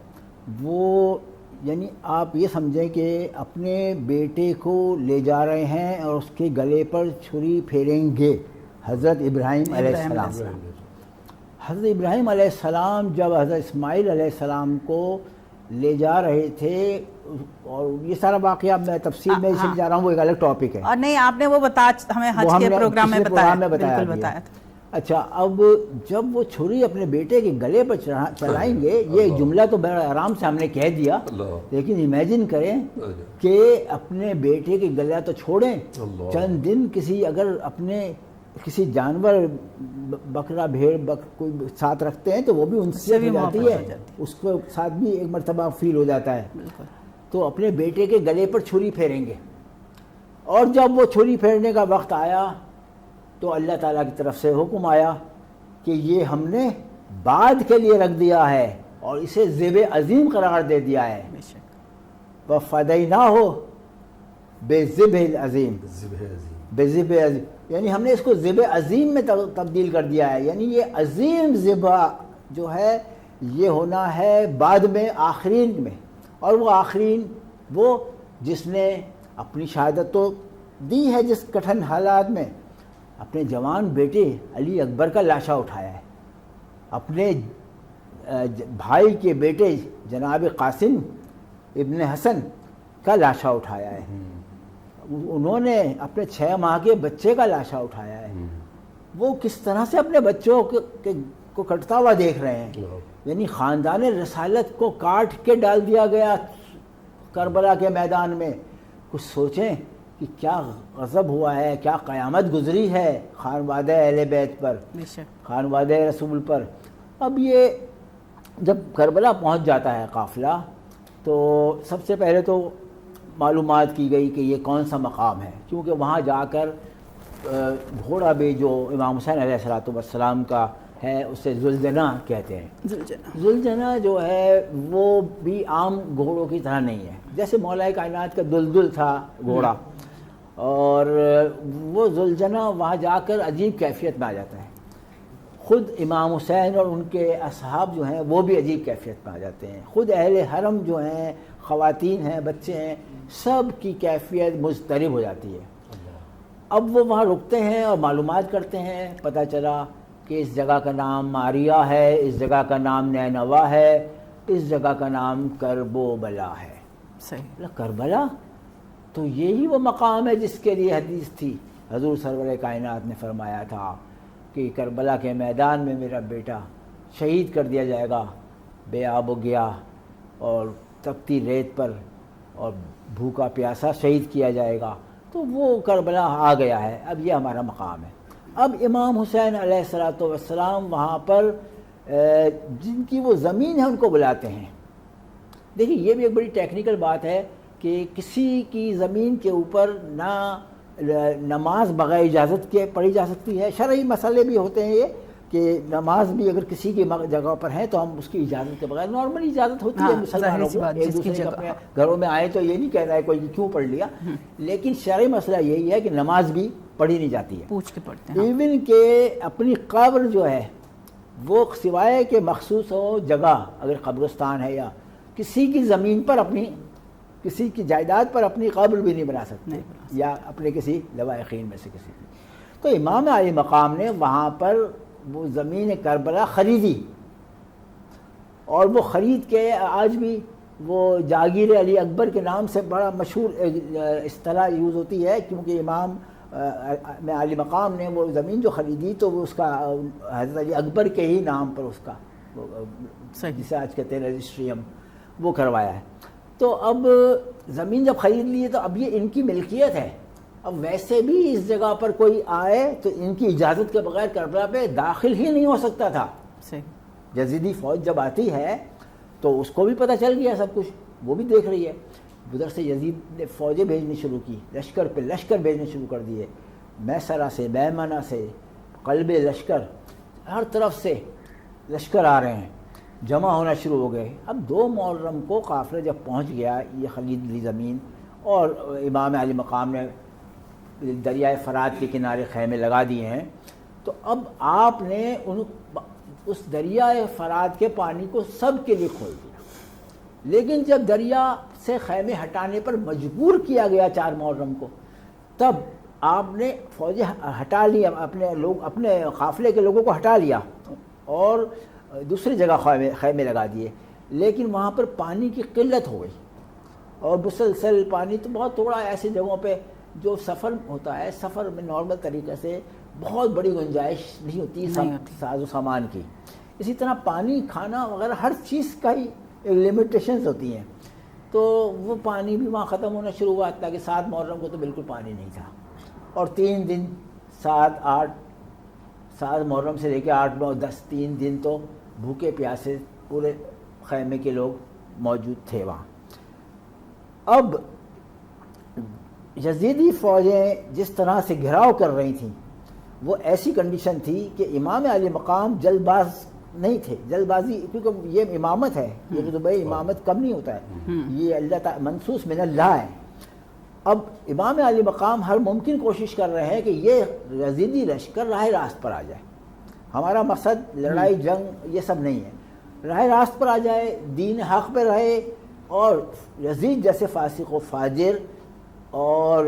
وہ یعنی آپ یہ سمجھیں کہ اپنے بیٹے کو لے جا رہے ہیں اور اس کے گلے پر چھری پھیریں گے حضرت ابراہیم علیہ السلام. حضرت ابراہیم علیہ السلام جب حضرت اسماعیل علیہ السلام کو لے جا رہے تھے, اور یہ سارا واقعہ میں تفصیل میں اسے جا رہا ہوں, وہ ایک الگ ٹاپک ہے. اور نہیں, آپ نے وہ ہمیں حج کے پروگرام میں بتایا تھا. اچھا, اب جب وہ چھری اپنے بیٹے کے گلے پر چلائیں گے, یہ جملہ تو بڑا آرام سے ہم نے کہہ دیا, لیکن امیجن کریں کہ اپنے بیٹے کے گلہ تو چھوڑیں, چند دن اگر اپنے کسی جانور بکرا بھیڑ کوئی ساتھ رکھتے ہیں تو وہ بھی ان سے ہو جاتی ہے, اس کو ساتھ بھی ایک مرتبہ فیل ہو جاتا ہے. تو اپنے بیٹے کے گلے پر چھری پھیریں گے, اور جب وہ چھری پھیرنے کا وقت آیا تو اللہ تعالیٰ کی طرف سے حکم آیا کہ یہ ہم نے بعد کے لیے رکھ دیا ہے اور اسے ذبح عظیم قرار دے دیا ہے. وَفَدَيْنَاهُ بِالذِّبْحِ الْعَظِيمِ, بِالذِّبْحِ عظیم, یعنی ہم نے اس کو ذبح عظیم میں تبدیل کر دیا ہے. یعنی یہ عظیم ذبح جو ہے یہ ہونا ہے بعد میں, آخرین میں. اور وہ آخرین وہ جس نے اپنی شہادت تو دی ہے جس کٹھن حالات میں, اپنے جوان بیٹے علی اکبر کا لاشا اٹھایا ہے, اپنے بھائی کے بیٹے جناب قاسم ابن حسن کا لاشا اٹھایا ہے, انہوں نے اپنے 6 ماہ کے بچے کا لاشا اٹھایا ہے. وہ کس طرح سے اپنے بچوں کو کٹتا ہوا دیکھ رہے ہیں. یعنی خاندان رسالت کو کاٹ کے ڈال دیا گیا کربلا کے میدان میں. کچھ سوچیں کہ کیا غضب ہوا ہے, کیا قیامت گزری ہے خانوادہ اہل بیت پر, خانوادہ رسول پر. اب یہ جب کربلا پہنچ جاتا ہے قافلہ, تو سب سے پہلے تو معلومات کی گئی کہ یہ کون سا مقام ہے, کیونکہ وہاں جا کر گھوڑا بھی جو امام حسین علیہ السلام کا ہے اسے ذوالجناح کہتے ہیں. ذوالجناح جو ہے وہ بھی عام گھوڑوں کی طرح نہیں ہے, جیسے مولا کائنات کا دلدل تھا گھوڑا, اور وہ ذوالجناح وہاں جا کر عجیب کیفیت میں آ جاتا ہے. خود امام حسین اور ان کے اصحاب جو ہیں وہ بھی عجیب کیفیت میں آ جاتے ہیں. خود اہل حرم جو ہیں, خواتین ہیں, بچے ہیں, سب کی کیفیت مضطرب ہو جاتی ہے. اب وہ وہاں رکتے ہیں اور معلومات کرتے ہیں. پتہ چلا کہ اس جگہ کا نام ماریہ ہے, اس جگہ کا نام نینوا ہے, اس جگہ کا نام کرب و بلا ہے. صحیح, کربلا تو یہی وہ مقام ہے جس کے لیے حدیث تھی. حضور سرور کائنات نے فرمایا تھا کہ کربلا کے میدان میں میرا بیٹا شہید کر دیا جائے گا, بے آب و گیا اور تپتی ریت پر, اور بھوکا پیاسا شہید کیا جائے گا. تو وہ کربلا آ گیا ہے, اب یہ ہمارا مقام ہے. اب امام حسین علیہ السلام وہاں پر جن کی وہ زمین ہے ان کو بلاتے ہیں. دیکھیے یہ بھی ایک بڑی ٹیکنیکل بات ہے کہ کسی کی زمین کے اوپر نہ نماز بغیر اجازت کے پڑھی جا سکتی ہے. شرعی مسئلے بھی ہوتے ہیں یہ کہ نماز بھی اگر کسی کی جگہ پر ہے تو ہم اس کی اجازت کے بغیر، نارملی اجازت ہوتی ہے مسلمانوں کو ایک دوسرے کے اپنے گھروں میں آئے تو یہ نہیں کہہ رہا ہے کوئی کیوں پڑھ لیا، لیکن شرعی مسئلہ یہی ہے کہ نماز بھی پڑھی نہیں جاتی ہے، پوچھ کے پڑھتے ہیں. ایون کہ اپنی قبر جو ہے وہ سوائے کہ مخصوص ہو جگہ، اگر قبرستان ہے یا کسی کی زمین پر اپنی کسی کی جائیداد پر اپنی قبر بھی نہیں بنا سکتے یا اپنے کسی لوائقین میں سے کسی کی. تو امام علی مقام نے وہاں پر وہ زمین کربلا خریدی، اور وہ خرید کے آج بھی وہ جاگیر علی اکبر کے نام سے بڑا مشہور اصطلاح یوز ہوتی ہے، کیونکہ امام علی مقام نے وہ زمین جو خریدی تو وہ اس کا حضرت علی اکبر کے ہی نام پر اس کا جسے آج کہتے ہیں رجسٹری ہم وہ کروایا ہے. تو اب زمین جب خرید لی ہے تو اب یہ ان کی ملکیت ہے. اب ویسے بھی اس جگہ پر کوئی آئے تو ان کی اجازت کے بغیر کربلا پہ داخل ہی نہیں ہو سکتا تھا. یزیدی فوج جب آتی ہے تو اس کو بھی پتہ چل گیا سب کچھ، وہ بھی دیکھ رہی ہے. ادھر سے یزید نے فوجیں بھیجنی شروع کی، لشکر پہ لشکر بھیجنے شروع کر دیے، میسرہ سے میمنہ سے قلب لشکر، ہر طرف سے لشکر آ رہے ہیں، جمع ہونا شروع ہو گئے. اب 2 محرم کو قافلہ جب پہنچ گیا یہ خرید لی زمین، اور امام علی مقام نے دریائے فرات کے کنارے خیمے لگا دیے ہیں، تو اب آپ نے اس دریائے فرات کے پانی کو سب کے لیے کھول دیا. لیکن جب دریا سے خیمے ہٹانے پر مجبور کیا گیا 4 محرم کو، تب آپ نے فوجیں ہٹا لی، اپنے قافلے کے لوگوں کو ہٹا لیا اور دوسری جگہ خیمے لگا دیے. لیکن وہاں پر پانی کی قلت ہو گئی، اور مسلسل پانی تو بہت تھوڑا ہے ایسی جگہوں پہ جو سفر ہوتا ہے، سفر میں نارمل طریقے سے بہت بڑی گنجائش نہیں ہوتی ساز و سامان کی. اسی طرح پانی، کھانا وغیرہ ہر چیز کا ہی لمیٹیشنز ہوتی ہیں. تو وہ پانی بھی وہاں ختم ہونا شروع ہوا، تاکہ 7 محرم کو تو بالکل پانی نہیں تھا. اور 3 دن 7 محرم سے لے کے 8 9 10 3 دن تو بھوکے پیاسے پورے خیمے کے لوگ موجود تھے وہاں. اب یزیدی فوجیں جس طرح سے گھراؤ کر رہی تھیں وہ ایسی کنڈیشن تھی کہ امام علی مقام جلد باز نہیں تھے. جلد بازی کیونکہ یہ امامت ہے، یہ تو بھائی امامت کم نہیں ہوتا ہے، یہ اللہ تعالی منصوص من اللہ ہے. اب امام علی مقام ہر ممکن کوشش کر رہے ہیں کہ یہ یزیدی لشکر راہ راست پر آ جائے. ہمارا مقصد لڑائی جنگ یہ سب نہیں ہے، راہ راست پر آ جائے، دین حق پہ رہے، اور یزید جیسے فاسق و فاجر اور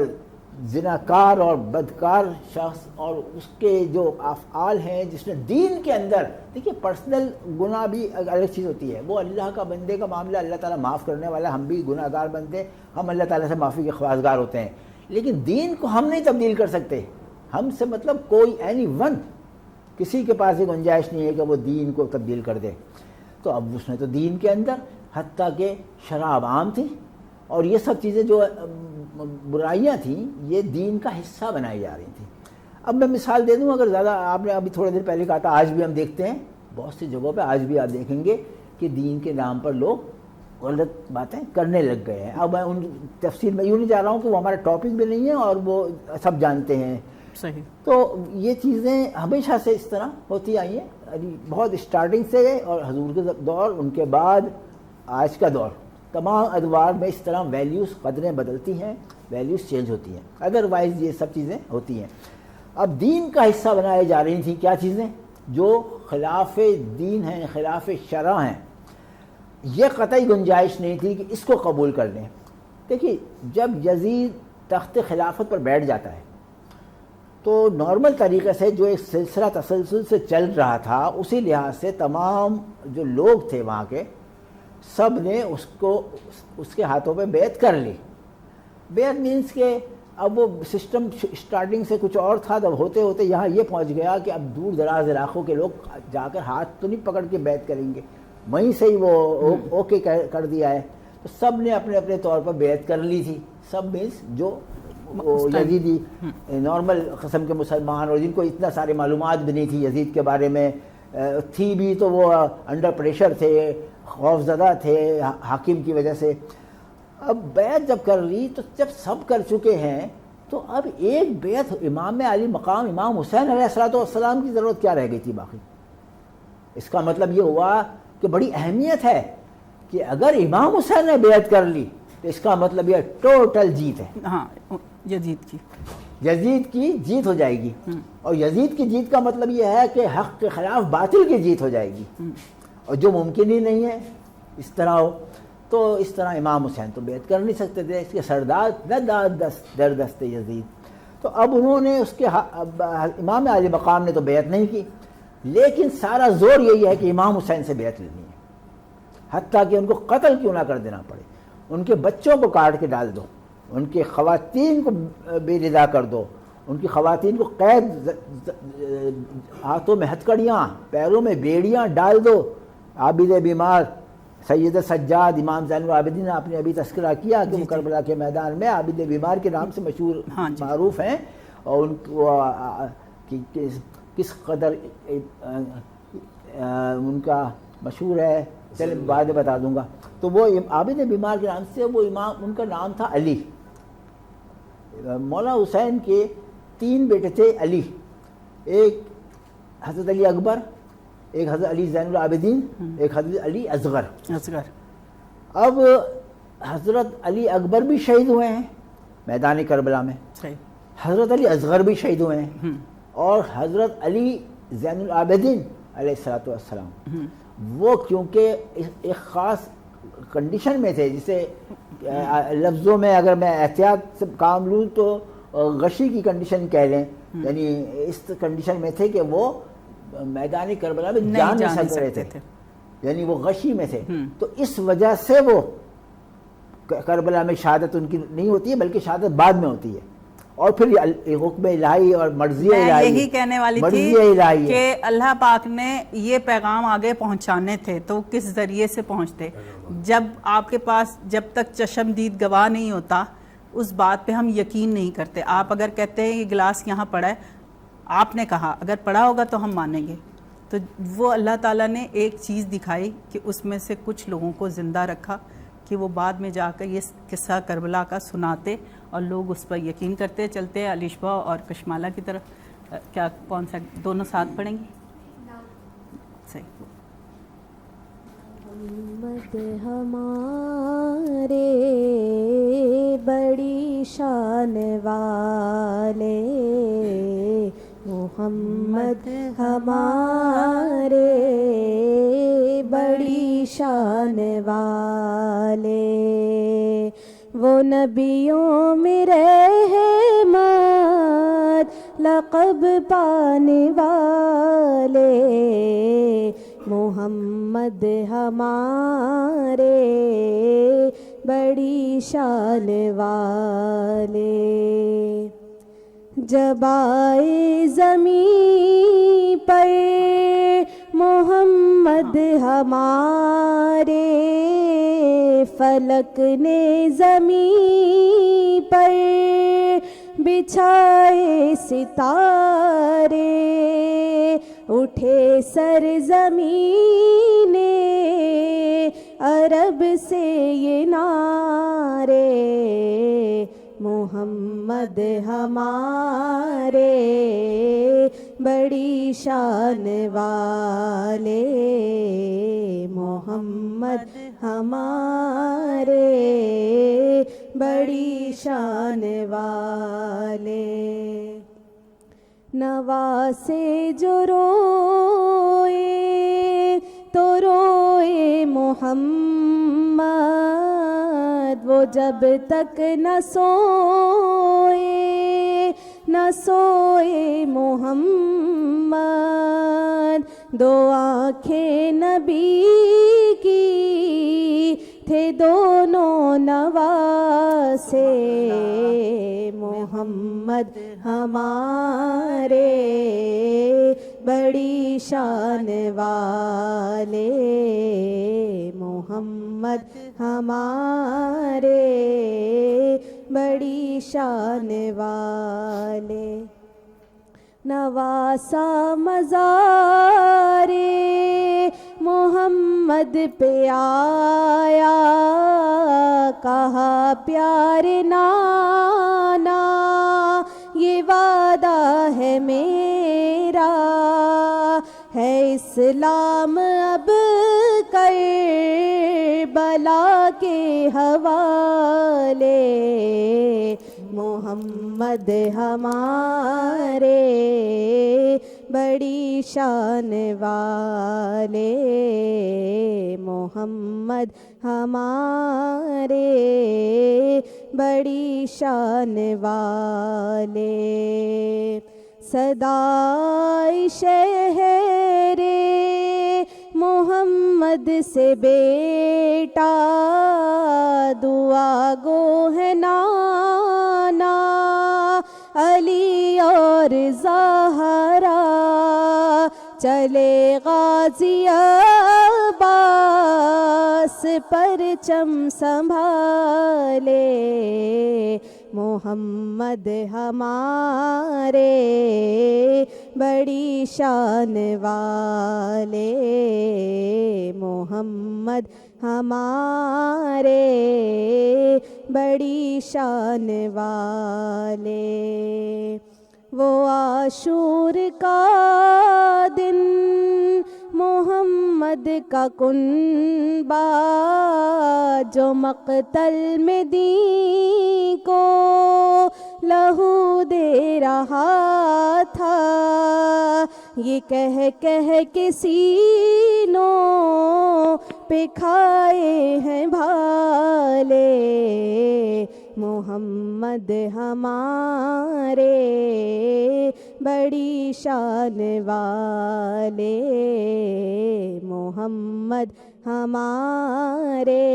زناکار اور بدکار شخص اور اس کے جو افعال ہیں جس نے دین کے اندر، دیکھیے پرسنل گناہ بھی الگ چیز ہوتی ہے، وہ اللہ کا بندے کا معاملہ، اللہ تعالیٰ معاف کرنے والا، ہم بھی گناہ گار بنتے، ہم اللہ تعالیٰ سے معافی کے خواہشگار ہوتے ہیں. لیکن دین کو ہم نہیں تبدیل کر سکتے. ہم سے مطلب کوئی اینی ون، کسی کے پاس یہ گنجائش نہیں ہے کہ وہ دین کو تبدیل کر دے. تو اب اس نے تو دین کے اندر حتیٰ کہ شراب عام تھی اور یہ سب چیزیں جو برائیاں تھیں یہ دین کا حصہ بنائی جا رہی تھیں. اب میں مثال دے دوں، اگر زیادہ آپ نے ابھی تھوڑے دیر پہلے کہا تھا، آج بھی ہم دیکھتے ہیں بہت سی جگہوں پہ، آج بھی آپ دیکھیں گے کہ دین کے نام پر لوگ غلط باتیں کرنے لگ گئے ہیں. اب میں ان تفصیل میں یوں نہیں جا رہا ہوں کہ وہ ہمارا ٹاپک بھی نہیں ہے اور وہ سب جانتے ہیں. صحیح. تو یہ چیزیں ہمیشہ سے اس طرح ہوتی آئی ہیں، بہت اسٹارٹنگ سے، اور حضور کے دور، ان کے بعد آج کا دور، تمام ادوار میں اس طرح ویلیوز، قدریں بدلتی ہیں، ویلیوز چینج ہوتی ہیں، ادروائز یہ سب چیزیں ہوتی ہیں. اب دین کا حصہ بنائے جا رہی تھیں کیا چیزیں جو خلاف دین ہیں، خلاف شرع ہیں. یہ قطعی گنجائش نہیں تھی کہ اس کو قبول کر لیں. دیکھیے جب یزید تخت خلافت پر بیٹھ جاتا ہے تو نارمل طریقے سے جو ایک سلسلہ تسلسل سے چل رہا تھا، اسی لحاظ سے تمام جو لوگ تھے وہاں کے سب نے اس کے ہاتھوں پہ بیعت کر لی. بیعت مینس کہ اب وہ سسٹم اسٹارٹنگ سے کچھ اور تھا، جب ہوتے ہوتے یہاں یہ پہنچ گیا کہ اب دور دراز علاقوں کے لوگ جا کر ہاتھ تو نہیں پکڑ کے بیعت کریں گے، وہیں سے ہی وہ اوکے کر دیا ہے. تو سب نے اپنے اپنے طور پر بیعت کر لی تھی. سب مینس جو یزیدی نارمل قسم کے مسلمان، اور جن کو اتنا سارے معلومات بھی نہیں تھی یزید کے بارے میں، تھی بھی تو وہ انڈر پریشر تھے، خوف زدہ تھے حاکم کی وجہ سے. اب بیعت جب کر لی تو جب سب کر چکے ہیں تو اب ایک بیعت امام علی مقام امام حسین علیہ السلام کی ضرورت کیا رہ گئی تھی باقی. اس کا مطلب یہ ہوا کہ بڑی اہمیت ہے کہ اگر امام حسین نے بیعت کر لی تو اس کا مطلب یہ ٹوٹل جیت ہے. ہاں یزید کی جیت ہو جائے گی. اور یزید کی جیت کا مطلب یہ ہے کہ حق کے خلاف باطل کی جیت ہو جائے گی، اور جو ممکن ہی نہیں ہے اس طرح ہو. تو اس طرح امام حسین تو بیعت کر نہیں سکتے تھے، اس کے سردار در دست یزید. تو اب انہوں نے اس کے امام علی مقام نے تو بیعت نہیں کی، لیکن سارا زور یہی ہے کہ امام حسین سے بیعت لینی ہے، حتیٰ کہ ان کو قتل کیوں نہ کر دینا پڑے. ان کے بچوں کو کاٹ کے ڈال دو، ان کی خواتین کو بے رضا کر دو، ان کی خواتین کو قید، ہاتھوں میں ہتھکڑیاں پیروں میں بیڑیاں ڈال دو. عابد بیمار سید سجاد امام زین العابدین نے اپنے ابھی تذکرہ کیا کہ وہ کربلا کے میدان میں عابد بیمار کے نام سے مشہور معروف ہیں، اور ان کو کس قدر ان کا مشہور ہے چلے بعد میں بتا دوں گا. تو وہ عابد بیمار کے نام سے وہ امام، ان کا نام تھا علی. مولا حسین کے 3 بیٹے تھے علی، ایک حضرت علی اکبر، ایک حضرت علی زین العابدین، ایک حضرت علی اصغر. اب حضرت علی اکبر بھی شہید ہوئے ہیں میدان کربلا میں، حضرت علی اصغر بھی شہید ہوئے ہیں، اور حضرت علی زین العابدین علیہ السلام وہ کیونکہ ایک خاص کنڈیشن میں تھے، جسے لفظوں میں اگر میں احتیاط سے کام لوں تو غشی کی کنڈیشن کہہ لیں، یعنی اس کنڈیشن میں تھے کہ وہ میدان کربلا میں جا نہیں سک رہے تھے، یعنی وہ غشی میں تھے. تو اس وجہ سے وہ کربلا میں شہادت ان کی نہیں ہوتی ہے، بلکہ شہادت بعد میں ہوتی ہے. اور پھر حکم الہی اور مرضی الہی، یہی کہنے والی تھی کہ اللہ پاک نے یہ پیغام آگے پہنچانے تھے تو کس ذریعے سے پہنچتے. جب آپ کے پاس جب تک چشمدید گواہ نہیں ہوتا اس بات پہ ہم یقین نہیں کرتے. آپ اگر کہتے ہیں یہ گلاس یہاں پڑا ہے، آپ نے کہا اگر پڑا ہوگا تو ہم مانیں گے. تو وہ اللہ تعالیٰ نے ایک چیز دکھائی کہ اس میں سے کچھ لوگوں کو زندہ رکھا کہ وہ بعد میں جا کر یہ قصہ کربلا کا سناتے اور لوگ اس پر یقین کرتے. چلتے ہیں الشبا اور کشمالہ کی طرف. کیا کون سا دونوں ساتھ پڑھیں گے؟ صحیح. محمد ہمارے بڑی شان والے، محمد ہمارے بڑی شان والے، وہ نبیوں میں رحمت لقب پانے والے، محمد ہمارے بڑی شان والے. جب آئے زمین پر محمد ہمارے، فلک نے زمین پر بچھائے ستارے، اٹھے سر زمین عرب سے یہ نعرے، محمد ہمارے بڑی شان والے، محمد ہمارے بڑی شان والے. نواسے جو روئے تو روئے محمد، وہ جب تک نہ سوئے محمد، دو آنکھیں نبی کی تھے دونوں نواسے، محمد ہمارے بڑی شان والے، محمد ہمارے بڑی شان والے. نواسا مزار محمد پہ آیا، کہا پیارے نانا یہ وعدہ ہے میرا، ہے اسلام اب کربلا کے حوالے، محمد ہمارے بڑی شان والے، محمد ہمارے بڑی شان والے، صدائے شہر محمد سے بیٹا دعا گو ہے نانا، علی اور زہرا چلے غازی عباس پرچم سنبھالے، محمد ہمارے بڑی شان والے، محمد ہمارے بڑی شان والے، وہ عاشور کا دن محمد کا کنبہ جو مقتل میں دین کو لہو دے رہا تھا، یہ کہہ کے سینوں پہ کھائے ہیں بھالے، محمد ہمارے بڑی شان والے، محمد ہمارے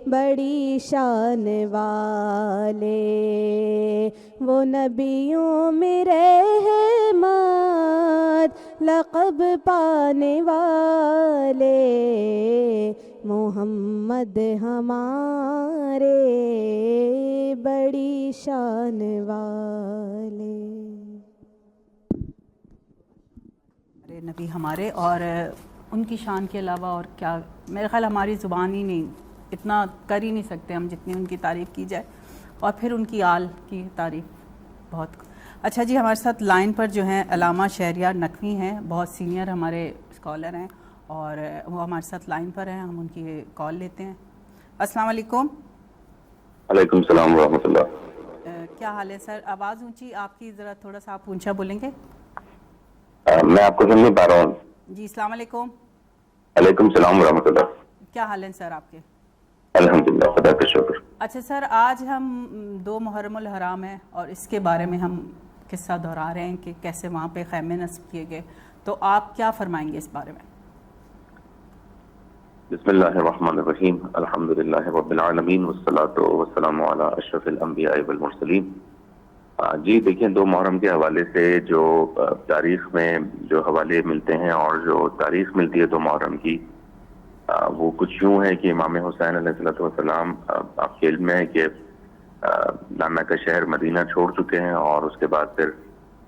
بڑی شان والے، وہ نبیوں میں رحمت لقب پانے والے، محمد ہمارے بڑی شان والے۔ نبی ہمارے، اور ان کی شان کے علاوہ اور کیا، میرے خیال ہماری زبان ہی نہیں اتنا کر ہی نہیں سکتے ہم جتنی ان کی تعریف کی جائے، اور پھر ان کی آل کی تعریف بہت۔ اچھا جی، ہمارے ساتھ لائن پر جو ہیں علامہ شہریار نقوی ہیں، بہت سینئر ہمارے اسکالر ہیں، اور وہ ہمارے ساتھ لائن پر ہیں، ہم ان کی کال لیتے ہیں۔ السلام علیکم۔ وعلیکم السلام ورحمۃ اللہ۔ کیا حال ہے سر؟ آواز اونچی آپ کی، ذرا تھوڑا سا آپ اونچا بولیں گے؟ میں آپ کو سن نہیں پا رہا ہوں جی، السلام علیکم۔ وعلیکم السلام ورحمۃ اللہ۔ کیا حال ہیں سر آپ کے؟ الحمدللہ، خدا کا شکر۔ اچھا سر، آج ہم 2 محرم الحرام ہیں اور اس کے بارے میں ہم قصہ دہرا رہے ہیں کہ کیسے وہاں پہ خیمے نصب کیے گئے، تو آپ کیا فرمائیں گے اس بارے میں؟ بسم اللہ الرحمن الرحیم، الحمدللہ رب العالمین والصلاۃ والسلام علی اشرف الانبیاء والمرسلین۔ جی دیکھیں، 2 محرم کے حوالے سے جو تاریخ میں جو حوالے ملتے ہیں اور جو تاریخ ملتی ہے 2 محرم کی، وہ کچھ یوں ہے کہ امام حسین علیہ السلام، آپ کے علم میں ہے کہ نانا کا شہر مدینہ چھوڑ چکے ہیں، اور اس کے بعد پھر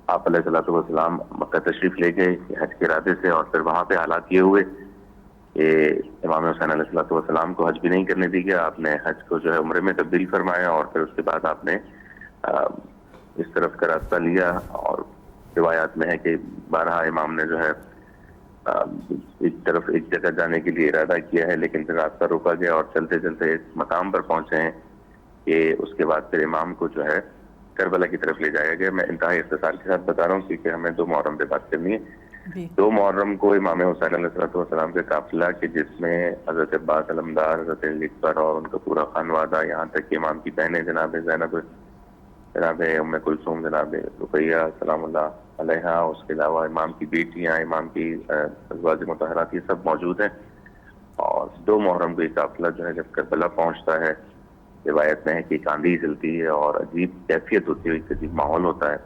آپ علیہ السلام مکہ تشریف لے گئے حج کے ارادے سے، اور پھر وہاں پہ حالات یہ ہوئے کہ امام حسین علیہ السلام کو حج بھی نہیں کرنے دی گیا، آپ نے حج کو جو ہے عمرے میں تبدیل فرمایا، اور پھر اس کے بعد آپ نے اس طرف کا راستہ لیا، اور روایات میں ہے کہ 12 امام نے جو ہے ایک جگہ جانے کے لیے ارادہ کیا ہے، لیکن پھر راستہ روکا گیا اور چلتے چلتے ایک مقام پر پہنچے ہیں کہ اس کے بعد پھر امام کو جو ہے کربلا کی طرف لے جایا گیا۔ میں انتہائی اختصار کے ساتھ بتا رہا ہوں کیونکہ ہمیں 2 محرم پہ بات کرنی ہے۔ 2 محرم کو امام حسین علیہ السلام کے قافلہ کے جس میں حضرت عباس علمدار، حضرت علی اکبر اور ان کا پورا خانوادہ، یہاں تک کہ امام کی بہنیں جناب زینب، جناب ام کلثوم، جناب رقیہ سلام اللہ علیہا، اس کے علاوہ امام کی بیٹیاں، امام کی ازواج مطہرات، یہ سب موجود ہیں۔ اور 2 محرم کو یہ قافلہ جو ہے جب کربلا پہنچتا ہے، روایت میں ہے کہ ایک آندھی چلتی ہے اور عجیب کیفیت ہوتی ہے، ایک عجیب ماحول ہوتا ہے۔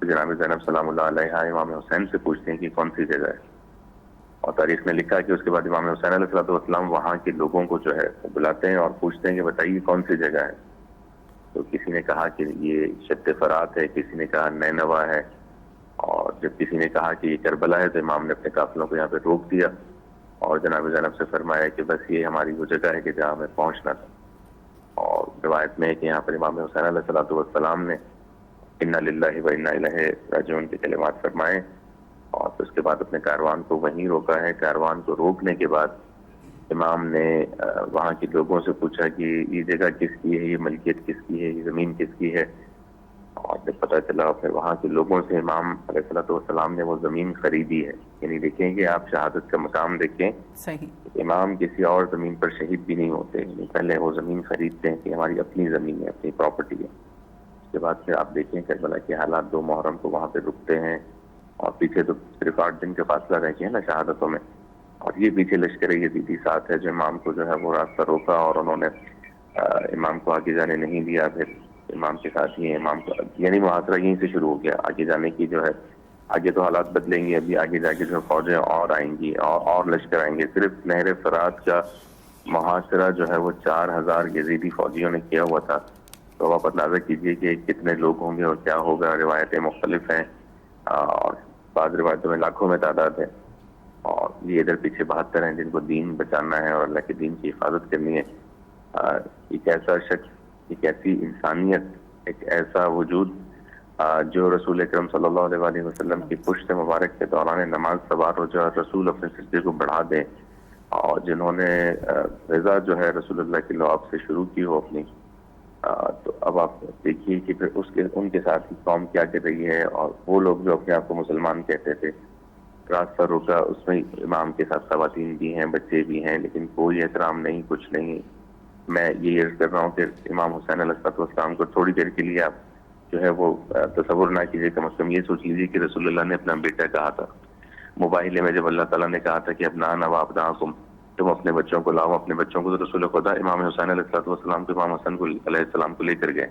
جناب زینب سلام اللہ علیہا امام حسین سے پوچھتے ہیں کہ کون سی جگہ ہے، اور تاریخ میں لکھا ہے کہ اس کے بعد امام حسین علیہ السلام وہاں کے لوگوں کو جو ہے بلاتے ہیں اور پوچھتے ہیں کہ بتائیے کون سی جگہ ہے۔ تو کسی نے کہا کہ یہ شد فرات ہے، کسی نے کہا نینوا ہے، جب کسی نے کہا کہ یہ کربلا ہے تو امام نے اپنے قافلوں کو یہاں پہ روک دیا اور جناب زینب سے فرمایا کہ بس یہ ہماری وہ جگہ ہے کہ جہاں ہمیں پہنچنا تھا. اور روایت میں ہے کہ یہاں پر امام حسین علیہ السلام نے انا للہ و انا الیہ راجعون کے کلمات فرمائے اور پھر اس کے بعد اپنے کاروان کو وہیں روکا ہے. کاروان کو روکنے کے بعد امام نے وہاں کے لوگوں سے پوچھا کہ یہ جگہ کس کی ہے, یہ ملکیت کس کی ہے, یہ زمین کس کی ہے. اور جب پتہ چلا پھر وہاں کے لوگوں سے امام علیہ السلام نے وہ زمین خریدی ہے. یعنی دیکھیں کہ آپ شہادت کا مقام دیکھیں, صحیح امام کسی اور زمین پر شہید بھی نہیں ہوتے, یعنی پہلے وہ زمین خریدتے ہیں کہ ہماری اپنی زمین ہے, اپنی پراپرٹی ہے. اس کے بعد پھر آپ دیکھیں کربلا کے حالات, 2 محرم کو وہاں پہ رکتے ہیں اور پیچھے تو صرف 8 دن کا فاصلہ رہ گیا نا شہادتوں میں, اور یہ پیچھے لشکر یزیدی ساتھ ہے جو امام کو جو ہے وہ راستہ روکا اور انہوں نے امام کو آگے جانے نہیں دیا. پھر امام کے ساتھ ہی امام کو یعنی محاصرہ یہیں سے شروع ہو گیا. آگے جانے کی جو ہے آگے تو حالات بدلیں گے, ابھی آگے جا کے جو فوجیں اور آئیں گی اور لشکر آئیں گے. صرف نہر فرات کا محاصرہ جو ہے وہ 4000 یزیدی فوجیوں نے کیا ہوا تھا. تو آپ اندازہ کیجئے کہ کتنے لوگ ہوں گے اور کیا ہوگا. روایتیں مختلف ہیں اور بعض روایتوں میں لاکھوں میں تعداد ہے. اور یہ ادھر پیچھے 72 ہیں جن کو دین بچانا ہے اور اللہ کے دین کی حفاظت کرنی ہے. ایک ایسا شخص, ایک ایسی انسانیت, ایک ایسا وجود جو رسول اکرم صلی اللہ علیہ وسلم کی پشت مبارک کے دوران نماز سوار ہو جائے اور رسول اپنے سجدے کو بڑھا دیں, اور جنہوں نے رضا جو ہے رسول اللہ کے لعاب سے شروع کی ہو اپنی. تو اب آپ دیکھیے کہ پھر ان کے ساتھ قوم کیا کر رہی ہے. اور وہ لوگ جو اپنے آپ کو مسلمان کہتے تھے, راستہ روکا, اس میں امام کے ساتھ خواتین بھی ہیں, بچے بھی ہیں, لیکن کوئی احترام نہیں, کچھ نہیں. میں یہ عرض کر رہا ہوں کہ امام حسین علیہ السلام کو تھوڑی دیر کے لیے آپ جو ہے وہ تصور نہ کیجیے, کم از کم یہ سوچ لیجیے کہ رسول اللہ نے اپنا بیٹا کہا تھا موبائل میں, جب اللہ تعالیٰ نے کہا تھا کہ ابناءنا و ابناءکم, تم اپنے بچوں کو لاؤ اپنے بچوں کو, تو رسول خدا امام حسین علیہ السلام کو امام حسن علیہ السلام کو لے کر گئے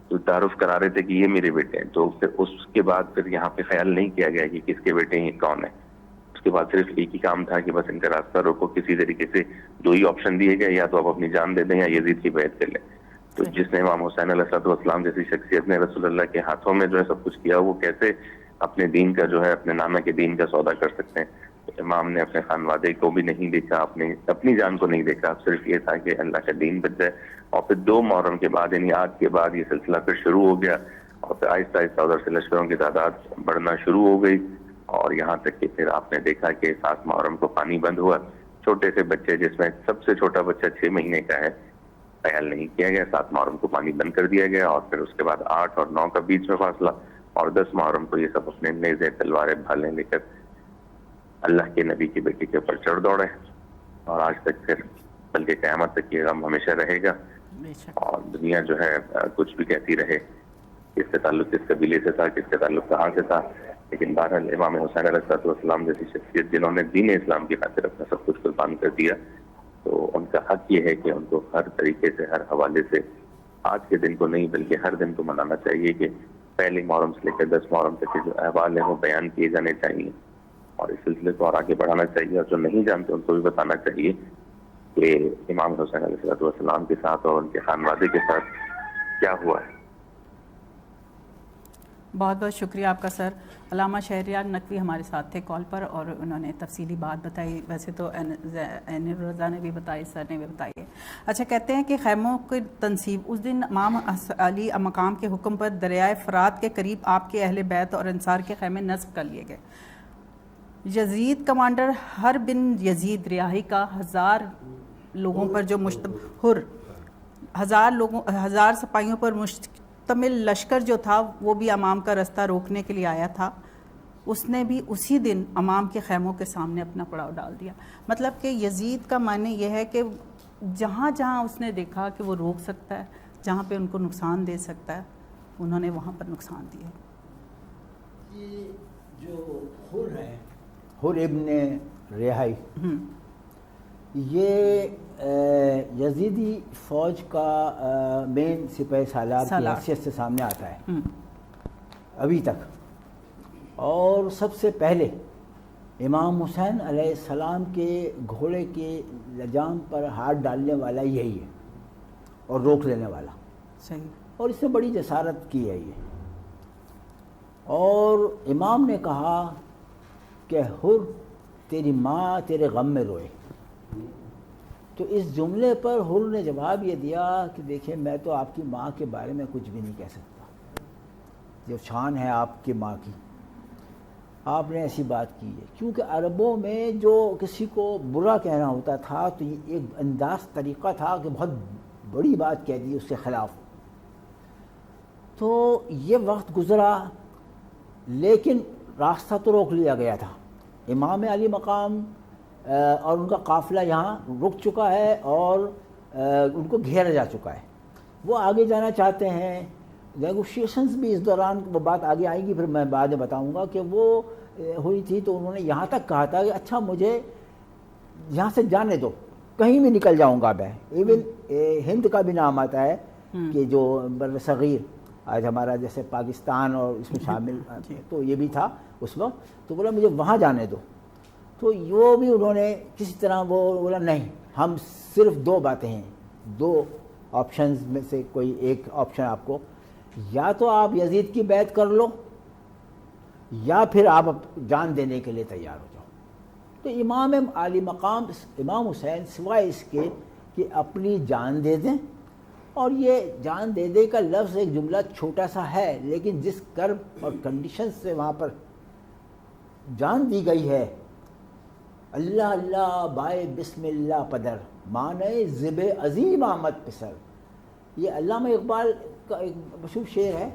تو تعارف کرا رہے تھے کہ یہ میرے بیٹے ہیں. تو پھر اس کے بعد پھر یہاں پہ خیال نہیں کیا گیا کہ کس کے بیٹے ہیں, کون ہے. اس کے بعد صرف ایک ہی کام تھا کہ بس ان کا راستہ روکو. کسی طریقے سے 2 ہی آپشن دیے گئے, یا تو آپ اپنی جان دے دیں یا یزید کی بیعت کر لیں. تو جس نے امام حسین علیہ السلام جیسی شخصیت نے رسول اللہ کے ہاتھوں میں جو ہے سب کچھ کیا, وہ کیسے اپنے دین کا جو ہے اپنے نامہ کے دین کا سودا کر سکتے ہیں. تو امام نے اپنے خانوادے کو بھی نہیں دیکھا, اپنی جان کو نہیں دیکھا, صرف یہ تھا کہ اللہ کا دین بچ جائے. اور پھر 2 محرم کے بعد یعنی آج کے بعد یہ سلسلہ پھر شروع ہو گیا, اور پھر آہستہ آہستہ ادھر سے لشکروں کی تعداد بڑھنا شروع ہو گئی. اور یہاں تک کہ پھر آپ نے دیکھا کہ 7 محرم کو پانی بند ہوا. چھوٹے سے بچے, جس میں سب سے چھوٹا بچہ 6 مہینے کا ہے, خیال نہیں کیا گیا, 7 محرم کو پانی بند کر دیا گیا. اور پھر اس کے بعد 8 اور 9 کا بیچ میں فاصلہ, اور 10 محرم کو یہ سب اپنے نیزے تلواریں بھالیں لے کر اللہ کے نبی کی بیٹی کے اوپر چڑھ دوڑے. اور آج تک پھر بلکہ قیامت تک یہ غم ہمیشہ رہے گا. اور دنیا جو ہے کچھ بھی کہتی رہے, کس کا تعلق کس قبیلے سے تھا, کس کا تعلق کہاں سے تھا, لیکن بہرحال امام حسین علیہ السلام جیسی شخصیت جنہوں نے دین اسلام کی خاطر اپنا سب کچھ قربان کر دیا, تو ان کا حق یہ ہے کہ ان کو ہر طریقے سے, ہر حوالے سے آج کے دن کو نہیں بلکہ ہر دن کو منانا چاہیے. کہ پہلی محرم سے لے کر 10 محرم تک کے جو احوال ہیں وہ بیان کیے جانے چاہیے, اور اس سلسلے کو اور آگے بڑھانا چاہیے. اور جو نہیں جانتے ان کو بھی بتانا چاہیے کہ امام حسین علیہ السلام کے ساتھ اور ان کے خانوادے کے ساتھ کیا ہوا ہے. بہت بہت شکریہ آپ کا سر. علامہ شہریار نقوی ہمارے ساتھ تھے کال پر, اور انہوں نے تفصیلی بات بتائی. ویسے تو عین الرضا نے بھی بتائی, سر نے بھی بتائی ہے. اچھا, کہتے ہیں کہ خیموں کی تنصیب اس دن امام علی مقام کے حکم پر دریائے فرات کے قریب آپ کے اہل بیت اور انصار کے خیمے نصب کر لیے گئے. یزید کمانڈر ہر بن یزید رہائی کا 1000 لوگوں پر جو مشتمل 1000 سپاہیوں پر مشتمل لشکر جو تھا وہ بھی امام کا راستہ روکنے کے لیے آیا تھا. اس نے بھی اسی دن امام کے خیموں کے سامنے اپنا پڑاؤ ڈال دیا. مطلب کہ یزید کا معنی یہ ہے کہ جہاں جہاں اس نے دیکھا کہ وہ روک سکتا ہے, جہاں پہ ان کو نقصان دے سکتا ہے, انہوں نے وہاں پر نقصان دیا. یہ جو حر ہے, حر ابن رہائی, یہ یزیدی فوج کا مین سپاہی سالار کی حیثیت سے سامنے آتا ہے ابھی تک. اور سب سے پہلے امام حسین علیہ السلام کے گھوڑے کے لجام پر ہاتھ ڈالنے والا یہی ہے اور روک لینے والا. صحیح. اور اس نے بڑی جسارت کی ہے یہ. اور امام نے کہا کہ حر تیری ماں تیرے غم میں روئے. تو اس جملے پر حر نے جواب یہ دیا کہ دیکھیں میں تو آپ کی ماں کے بارے میں کچھ بھی نہیں کہہ سکتا، جو شان ہے آپ کی ماں کی، آپ نے ایسی بات کی ہے. کیونکہ عربوں میں جو کسی کو برا کہنا ہوتا تھا تو یہ ایک انداز طریقہ تھا کہ بہت بڑی بات کہہ دی اس کے خلاف. تو یہ وقت گزرا لیکن راستہ تو روک لیا گیا تھا. امام علی مقام اور ان کا قافلہ یہاں رک چکا ہے اور ان کو گھیرا جا چکا ہے. وہ آگے جانا چاہتے ہیں. نیگوشیشنز بھی اس دوران وہ بات آگے آئے گی، پھر میں بعد میں بتاؤں گا کہ وہ ہوئی تھی. تو انہوں نے یہاں تک کہا تھا کہ اچھا مجھے یہاں سے جانے دو، کہیں بھی نکل جاؤں گا میں. ایون ہند کا بھی نام آتا ہے کہ جو بر صغیر آج ہمارا جیسے پاکستان اور اس میں شامل، تو یہ بھی تھا اس وقت. تو بولا مجھے وہاں جانے دو. تو وہ بھی انہوں نے کسی طرح وہ بولا نہیں، ہم صرف دو باتیں ہیں، دو آپشنز میں سے کوئی ایک آپشن آپ کو، یا تو آپ یزید کی بیعت کر لو یا پھر آپ جان دینے کے لیے تیار ہو جاؤ. تو امام عالی مقام امام حسین سوائے اس کے کہ اپنی جان دے دیں، اور یہ جان دے دے کا لفظ ایک جملہ چھوٹا سا ہے لیکن جس کرب اور کنڈیشن سے وہاں پر جان دی گئی ہے، اللہ اللہ بائے بسم اللہ پدر مانے زب عظیم آمد پسر. یہ علامہ اقبال کا ایک مشہور شعر ہے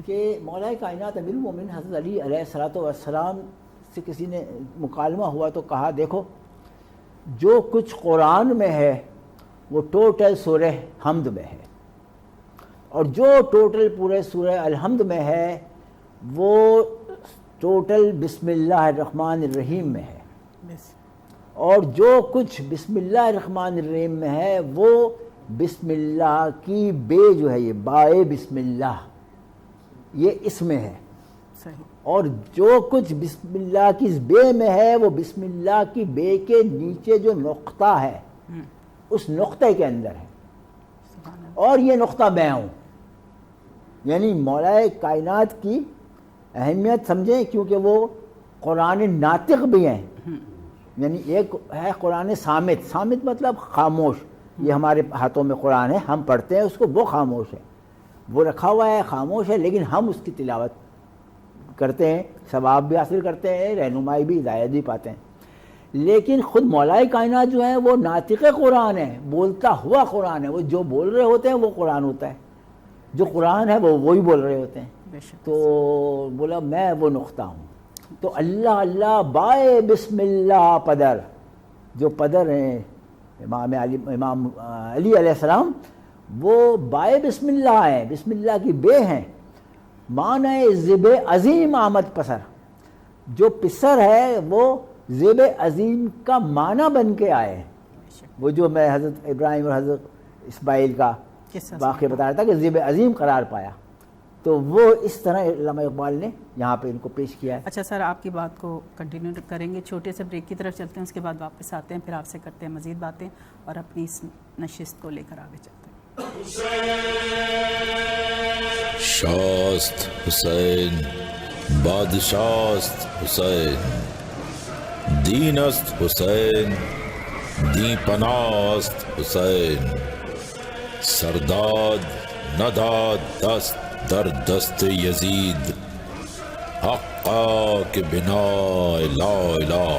کہ مولا کائنات امیر المومنین حضرت علی علیہ الصلوۃ والسلام سے کسی نے مکالمہ ہوا تو کہا دیکھو جو کچھ قرآن میں ہے وہ ٹوٹل سورہ حمد میں ہے، اور جو ٹوٹل پورے سورہ الحمد میں ہے وہ ٹوٹل بسم اللہ الرحمن الرحیم میں ہے. اور جو کچھ بسم اللہ الرحمن الرحیم میں ہے وہ بسم اللہ کی بے جو ہے، یہ بائے بسم اللہ یہ اس میں ہے. اور جو کچھ بسم اللہ کی بے میں ہے وہ بسم اللہ کی بے کے نیچے جو نقطہ ہے اس نقطے کے اندر ہے، اور یہ نقطہ میں ہوں. یعنی مولا کائنات کی اہمیت سمجھیں، کیونکہ وہ قرآن ناطق بھی ہیں. یعنی ایک ہے قرآن صامت، صامت مطلب خاموش. یہ ہمارے ہاتھوں میں قرآن ہے، ہم پڑھتے ہیں اس کو، وہ خاموش ہے، وہ رکھا ہوا ہے خاموش ہے، لیکن ہم اس کی تلاوت کرتے ہیں، ثواب بھی حاصل کرتے ہیں، رہنمائی بھی، ہدایت بھی پاتے ہیں. لیکن خود مولا کائنات جو ہے وہ ناطق قرآن ہے، بولتا ہوا قرآن ہے. وہ جو بول رہے ہوتے ہیں وہ قرآن ہوتا ہے، جو قرآن ہے وہ وہی بول رہے ہوتے ہیں. تو بولا میں وہ نقطہ ہوں. تو اللہ اللہ بائے بسم اللہ پدر، جو پدر ہیں امام علی علیہ السلام، وہ بائے بسم اللہ ہیں، بسم اللہ کی بے ہیں. معنی زب عظیم آمد پسر، جو پسر ہے وہ زب عظیم کا معنی بن کے آئے ہیں. وہ جو میں حضرت ابراہیم اور حضرت اسماعیل کا واقعہ بتا رہا تھا کہ زب عظیم قرار پایا، تو وہ اس طرح علامہ اقبال نے یہاں پہ ان کو پیش کیا ہے. اچھا سر، آپ کی بات کو کنٹینیو کریں گے، چھوٹے سے بریک کی طرف چلتے ہیں، اس کے بعد واپس آتے ہیں، پھر آپ سے کرتے ہیں مزید باتیں اور اپنی اس نشست کو لے کر آگے چلتے ہیں. شاست حسین بادشاست حسین، دینست حسین دی پناست حسین، سرداد نداد دست در دست یزید، حقا کہ بنا لا الہ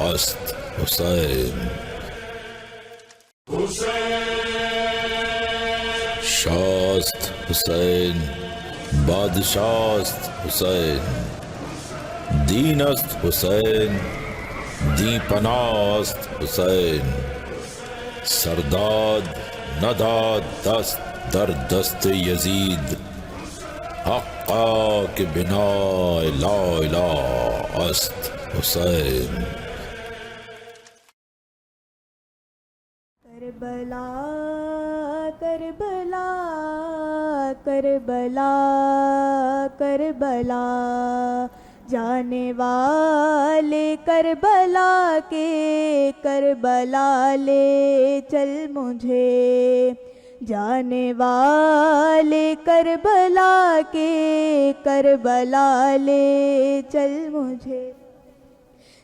است حسین. شاست حسین بادشاست حسین، دینست حسین دی پناست حسین، سرداد نداد دست در دست یزید، حقا کہ بنا لا الہ است حسین. کربلا کربلا کربلا کربلا، جانے والے کربلا کے کربلا لے چل مجھے، جانے والے کربلا کے کربلا لے چل مجھے،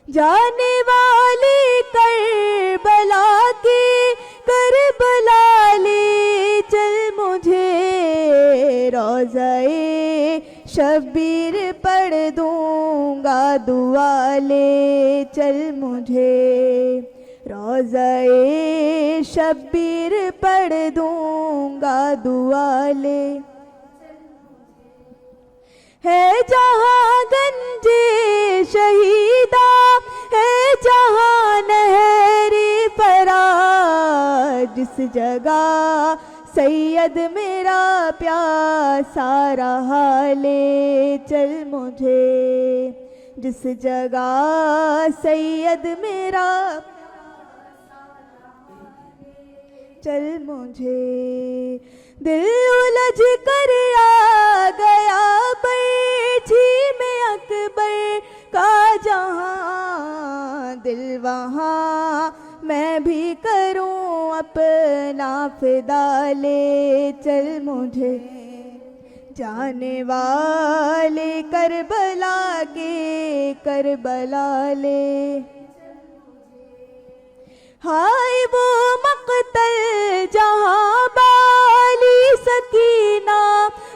جانے والے کربلا کے کربلا لے چل مجھے، روضۂ شبیر پڑھ دوں گا دعا لے چل مجھے، روضۂ شبیر پڑھ دوں گا دعا لے، ہے جہاں گنج شہیدہ ہے جہاں نہر فرات، جس جگہ سید میرا پیاسا رہا لے چل مجھے، جس جگہ سید میرا چل مجھے، دل الجھ کر آ گیا بیٹھی میں اکبر کا جہاں، دل وہاں میں بھی کروں اپنا فدا لے چل مجھے، جانے والے کربلا کے کربلا لے، ہائے وہ مقتل جہاں بالی سکینہ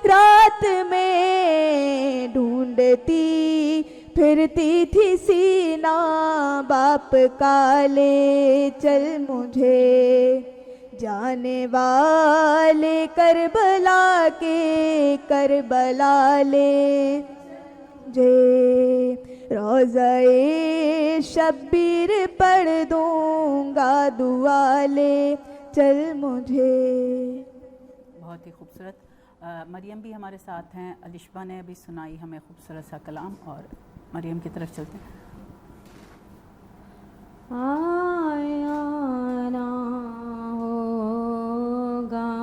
رات میں ڈھونڈتی پھرتی تھی سینہ باپ کا لے چل مجھے، جانے والے کربلا کے کربلا لے جے، روضۂ شبیر پڑھ دوں گا دعا لے چل مجھے۔ بہت ہی خوبصورت۔ مریم بھی ہمارے ساتھ ہیں، الشبہ نے ابھی سنائی ہمیں خوبصورت سا کلام، اور مریم کی طرف چلتے ہیں۔ آیا نہ ہوگا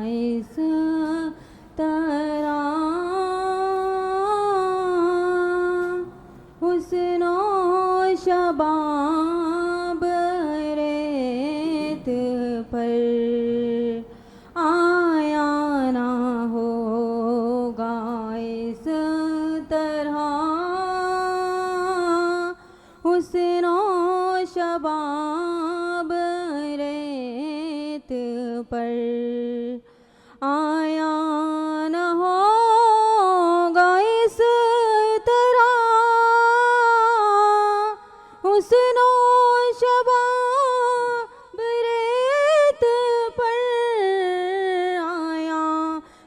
اس طرح حسن و شباب ریت پر، آیا نہ ہوگا اس طرح حسن و شباب ریت پر، آیا نہ ہوگا اس طرح حسن و شباب ریت پر، آیا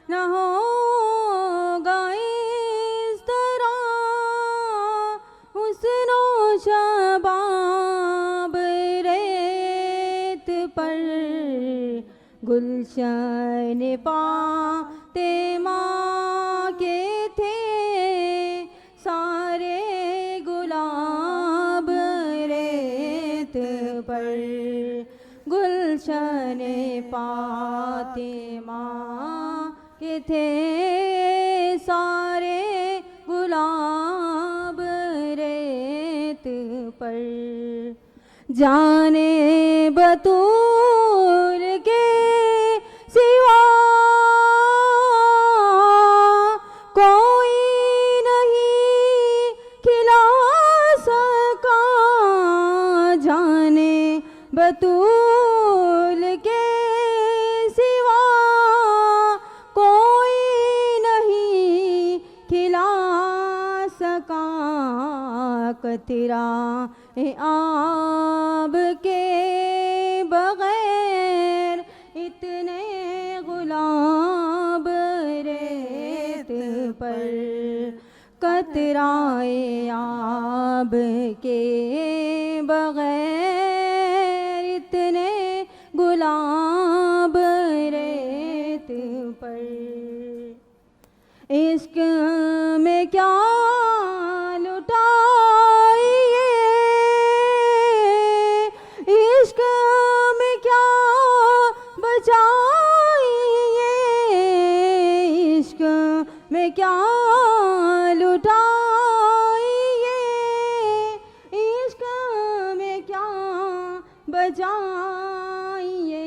نہ ہوگا اس طرح حسن و شباب ریت پر، گلشن فاطمہ کے تھے سارے گلاب ریت پر، گلشن فاطمہ کے تھے سارے گلاب ریت پر، جانے بطول کے سوا کوئی نہیں کھلا سکا، جانے بطول کے سوا کوئی نہیں کھلا سکا، قطرہ آب کے بغیر اتنے گلاب ریت پر، قطرہ آب کے بغیر اتنے گلاب ریت پر، عشق میں کیا لٹائیے، عشق میں کیا بچائیے، عشق میں کیا لٹائیے، عشق میں کیا بچائیے،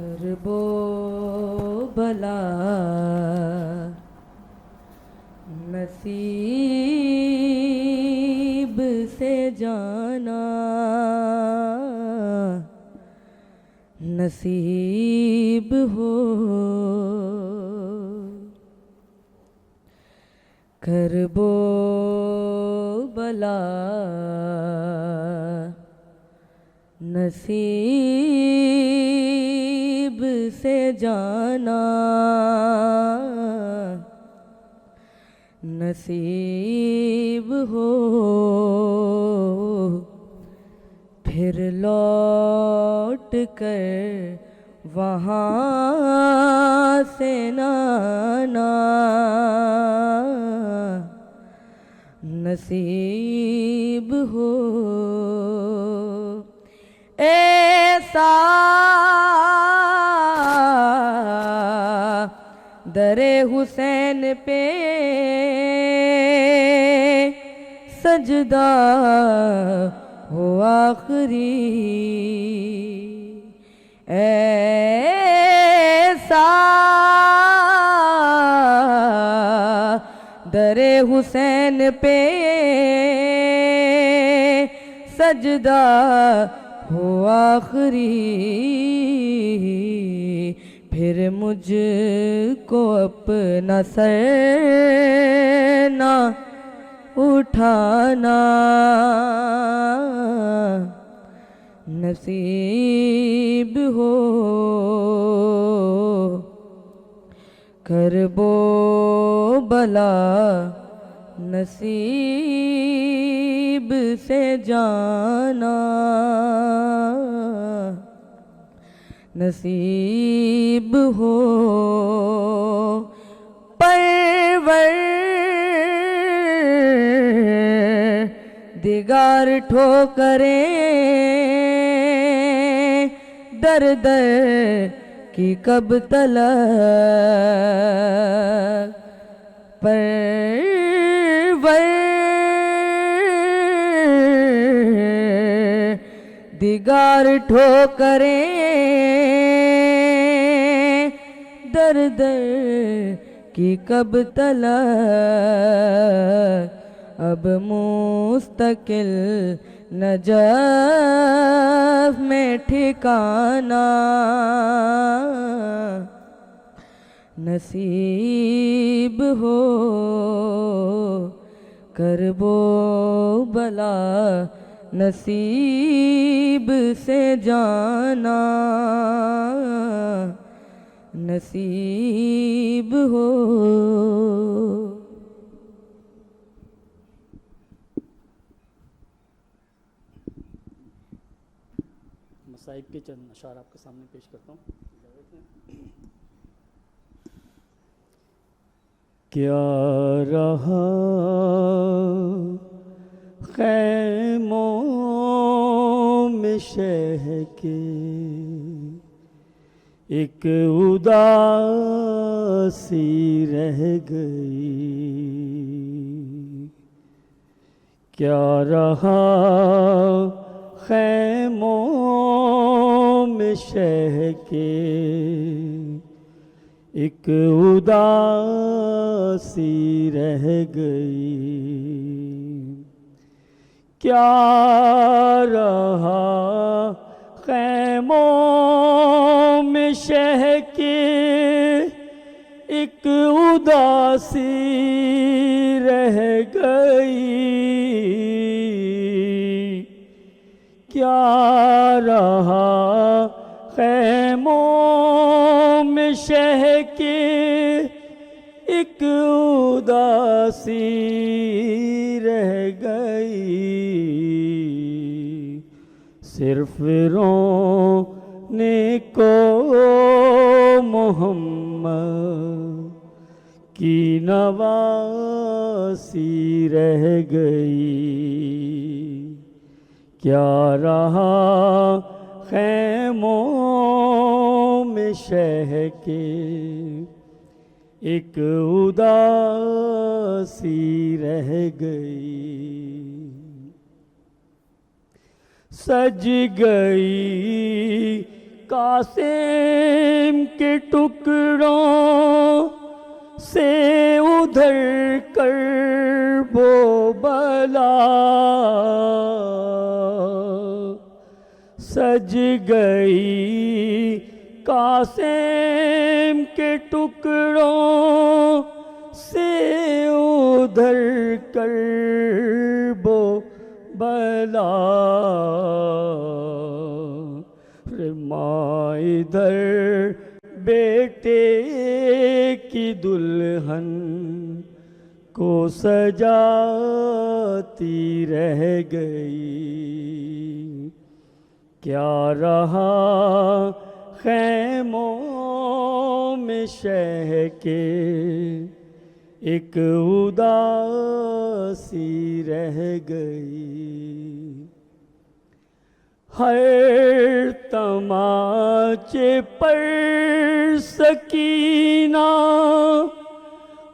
کرب و بلا نصیب سے جانا نصیب ہو کرب و بلا نصیب سے جانا نصیب ہو پھر لوٹ کر وہاں سے نہ آنا نصیب ہو ایسا در حسین پہ سجدہ ہو آخری ایسا در حسین پہ سجدہ ہو آخری پھر مجھ کو اپنا سر نہ اٹھانا نصیب ہو کرب و بلا نصیب سے جانا نصیب ہو پروردگار ٹھوکریں در در کی کب تلک پروردگار ٹھوکریں در در کی کب تلک اب مستقل نجف میں ٹھکانا نصیب ہو کرب و بلا نصیب سے جانا نصیب ہو مصائب کے چند اشعار آپ کے سامنے پیش کرتا ہوں. کیا رہا خیموں میں شہ کے ایک اداسی رہ گئی کیا رہا خیموں میں شہ کے ایک اداسی رہ گئی کیا رہا خیموں میں شہ کے ایک اداسی رہ گئی کیا رہا خیموں میں شہ کے ایک اداسی رہ گئی صرف رونے کو محمد کی نواسی رہ گئی کیا رہا خیموں میں شہ کے ایک اداسی رہ گئی سج گئی قاسم کے ٹکڑوں سے ادھر کرب و بلا سج گئی قاسم کے ٹکڑوں سے ادھر کرب و بلا ماں ادھر بیٹے کی دلہن کو سجاتی رہ گئی کیا رہا خیموں میں شہ کے ایک اداسی رہ گئی ہر تماچے پر سکینہ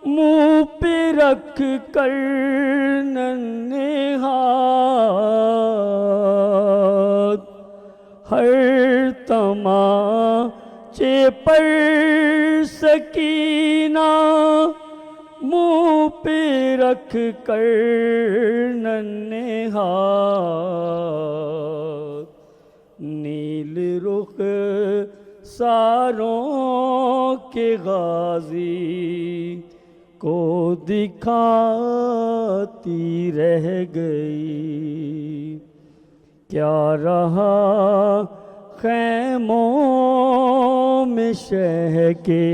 منہ پہ رکھ کر ننہاد ہر تماچے پر سکینہ منہ پہ رکھ کر ننہاد نیل رخ ساروں کے غازی کو دکھاتی رہ گئی کیا رہا خیموں میں شہ کے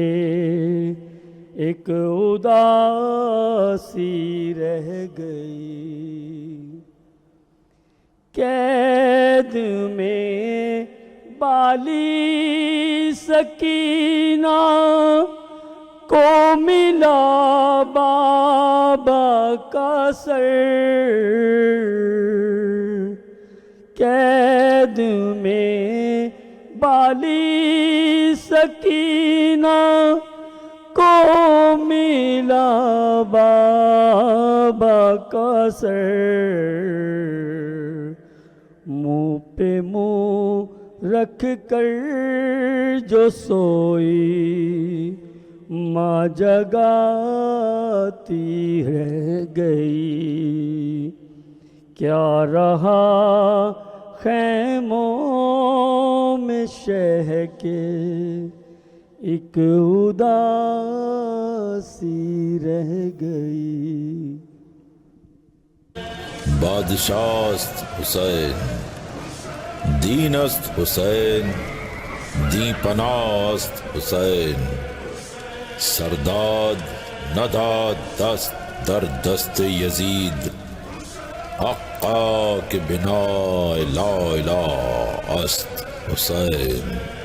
ایک اداسی رہ گئی قید میں بالی سکینہ کو ملا بابا کا سر قید میں بالی سکینہ کو ملا بابا کا سر منہ پہ منہ رکھ کر جو سوئی ماں جگاتی رہ گئی کیا رہا خیموں میں شہ کے ایک اداسی رہ گئی بادشاہست حسین دین است حسین دین پناست حسین سرداد نداد دست در دست یزید حقا کہ بنا لا الہ است حسین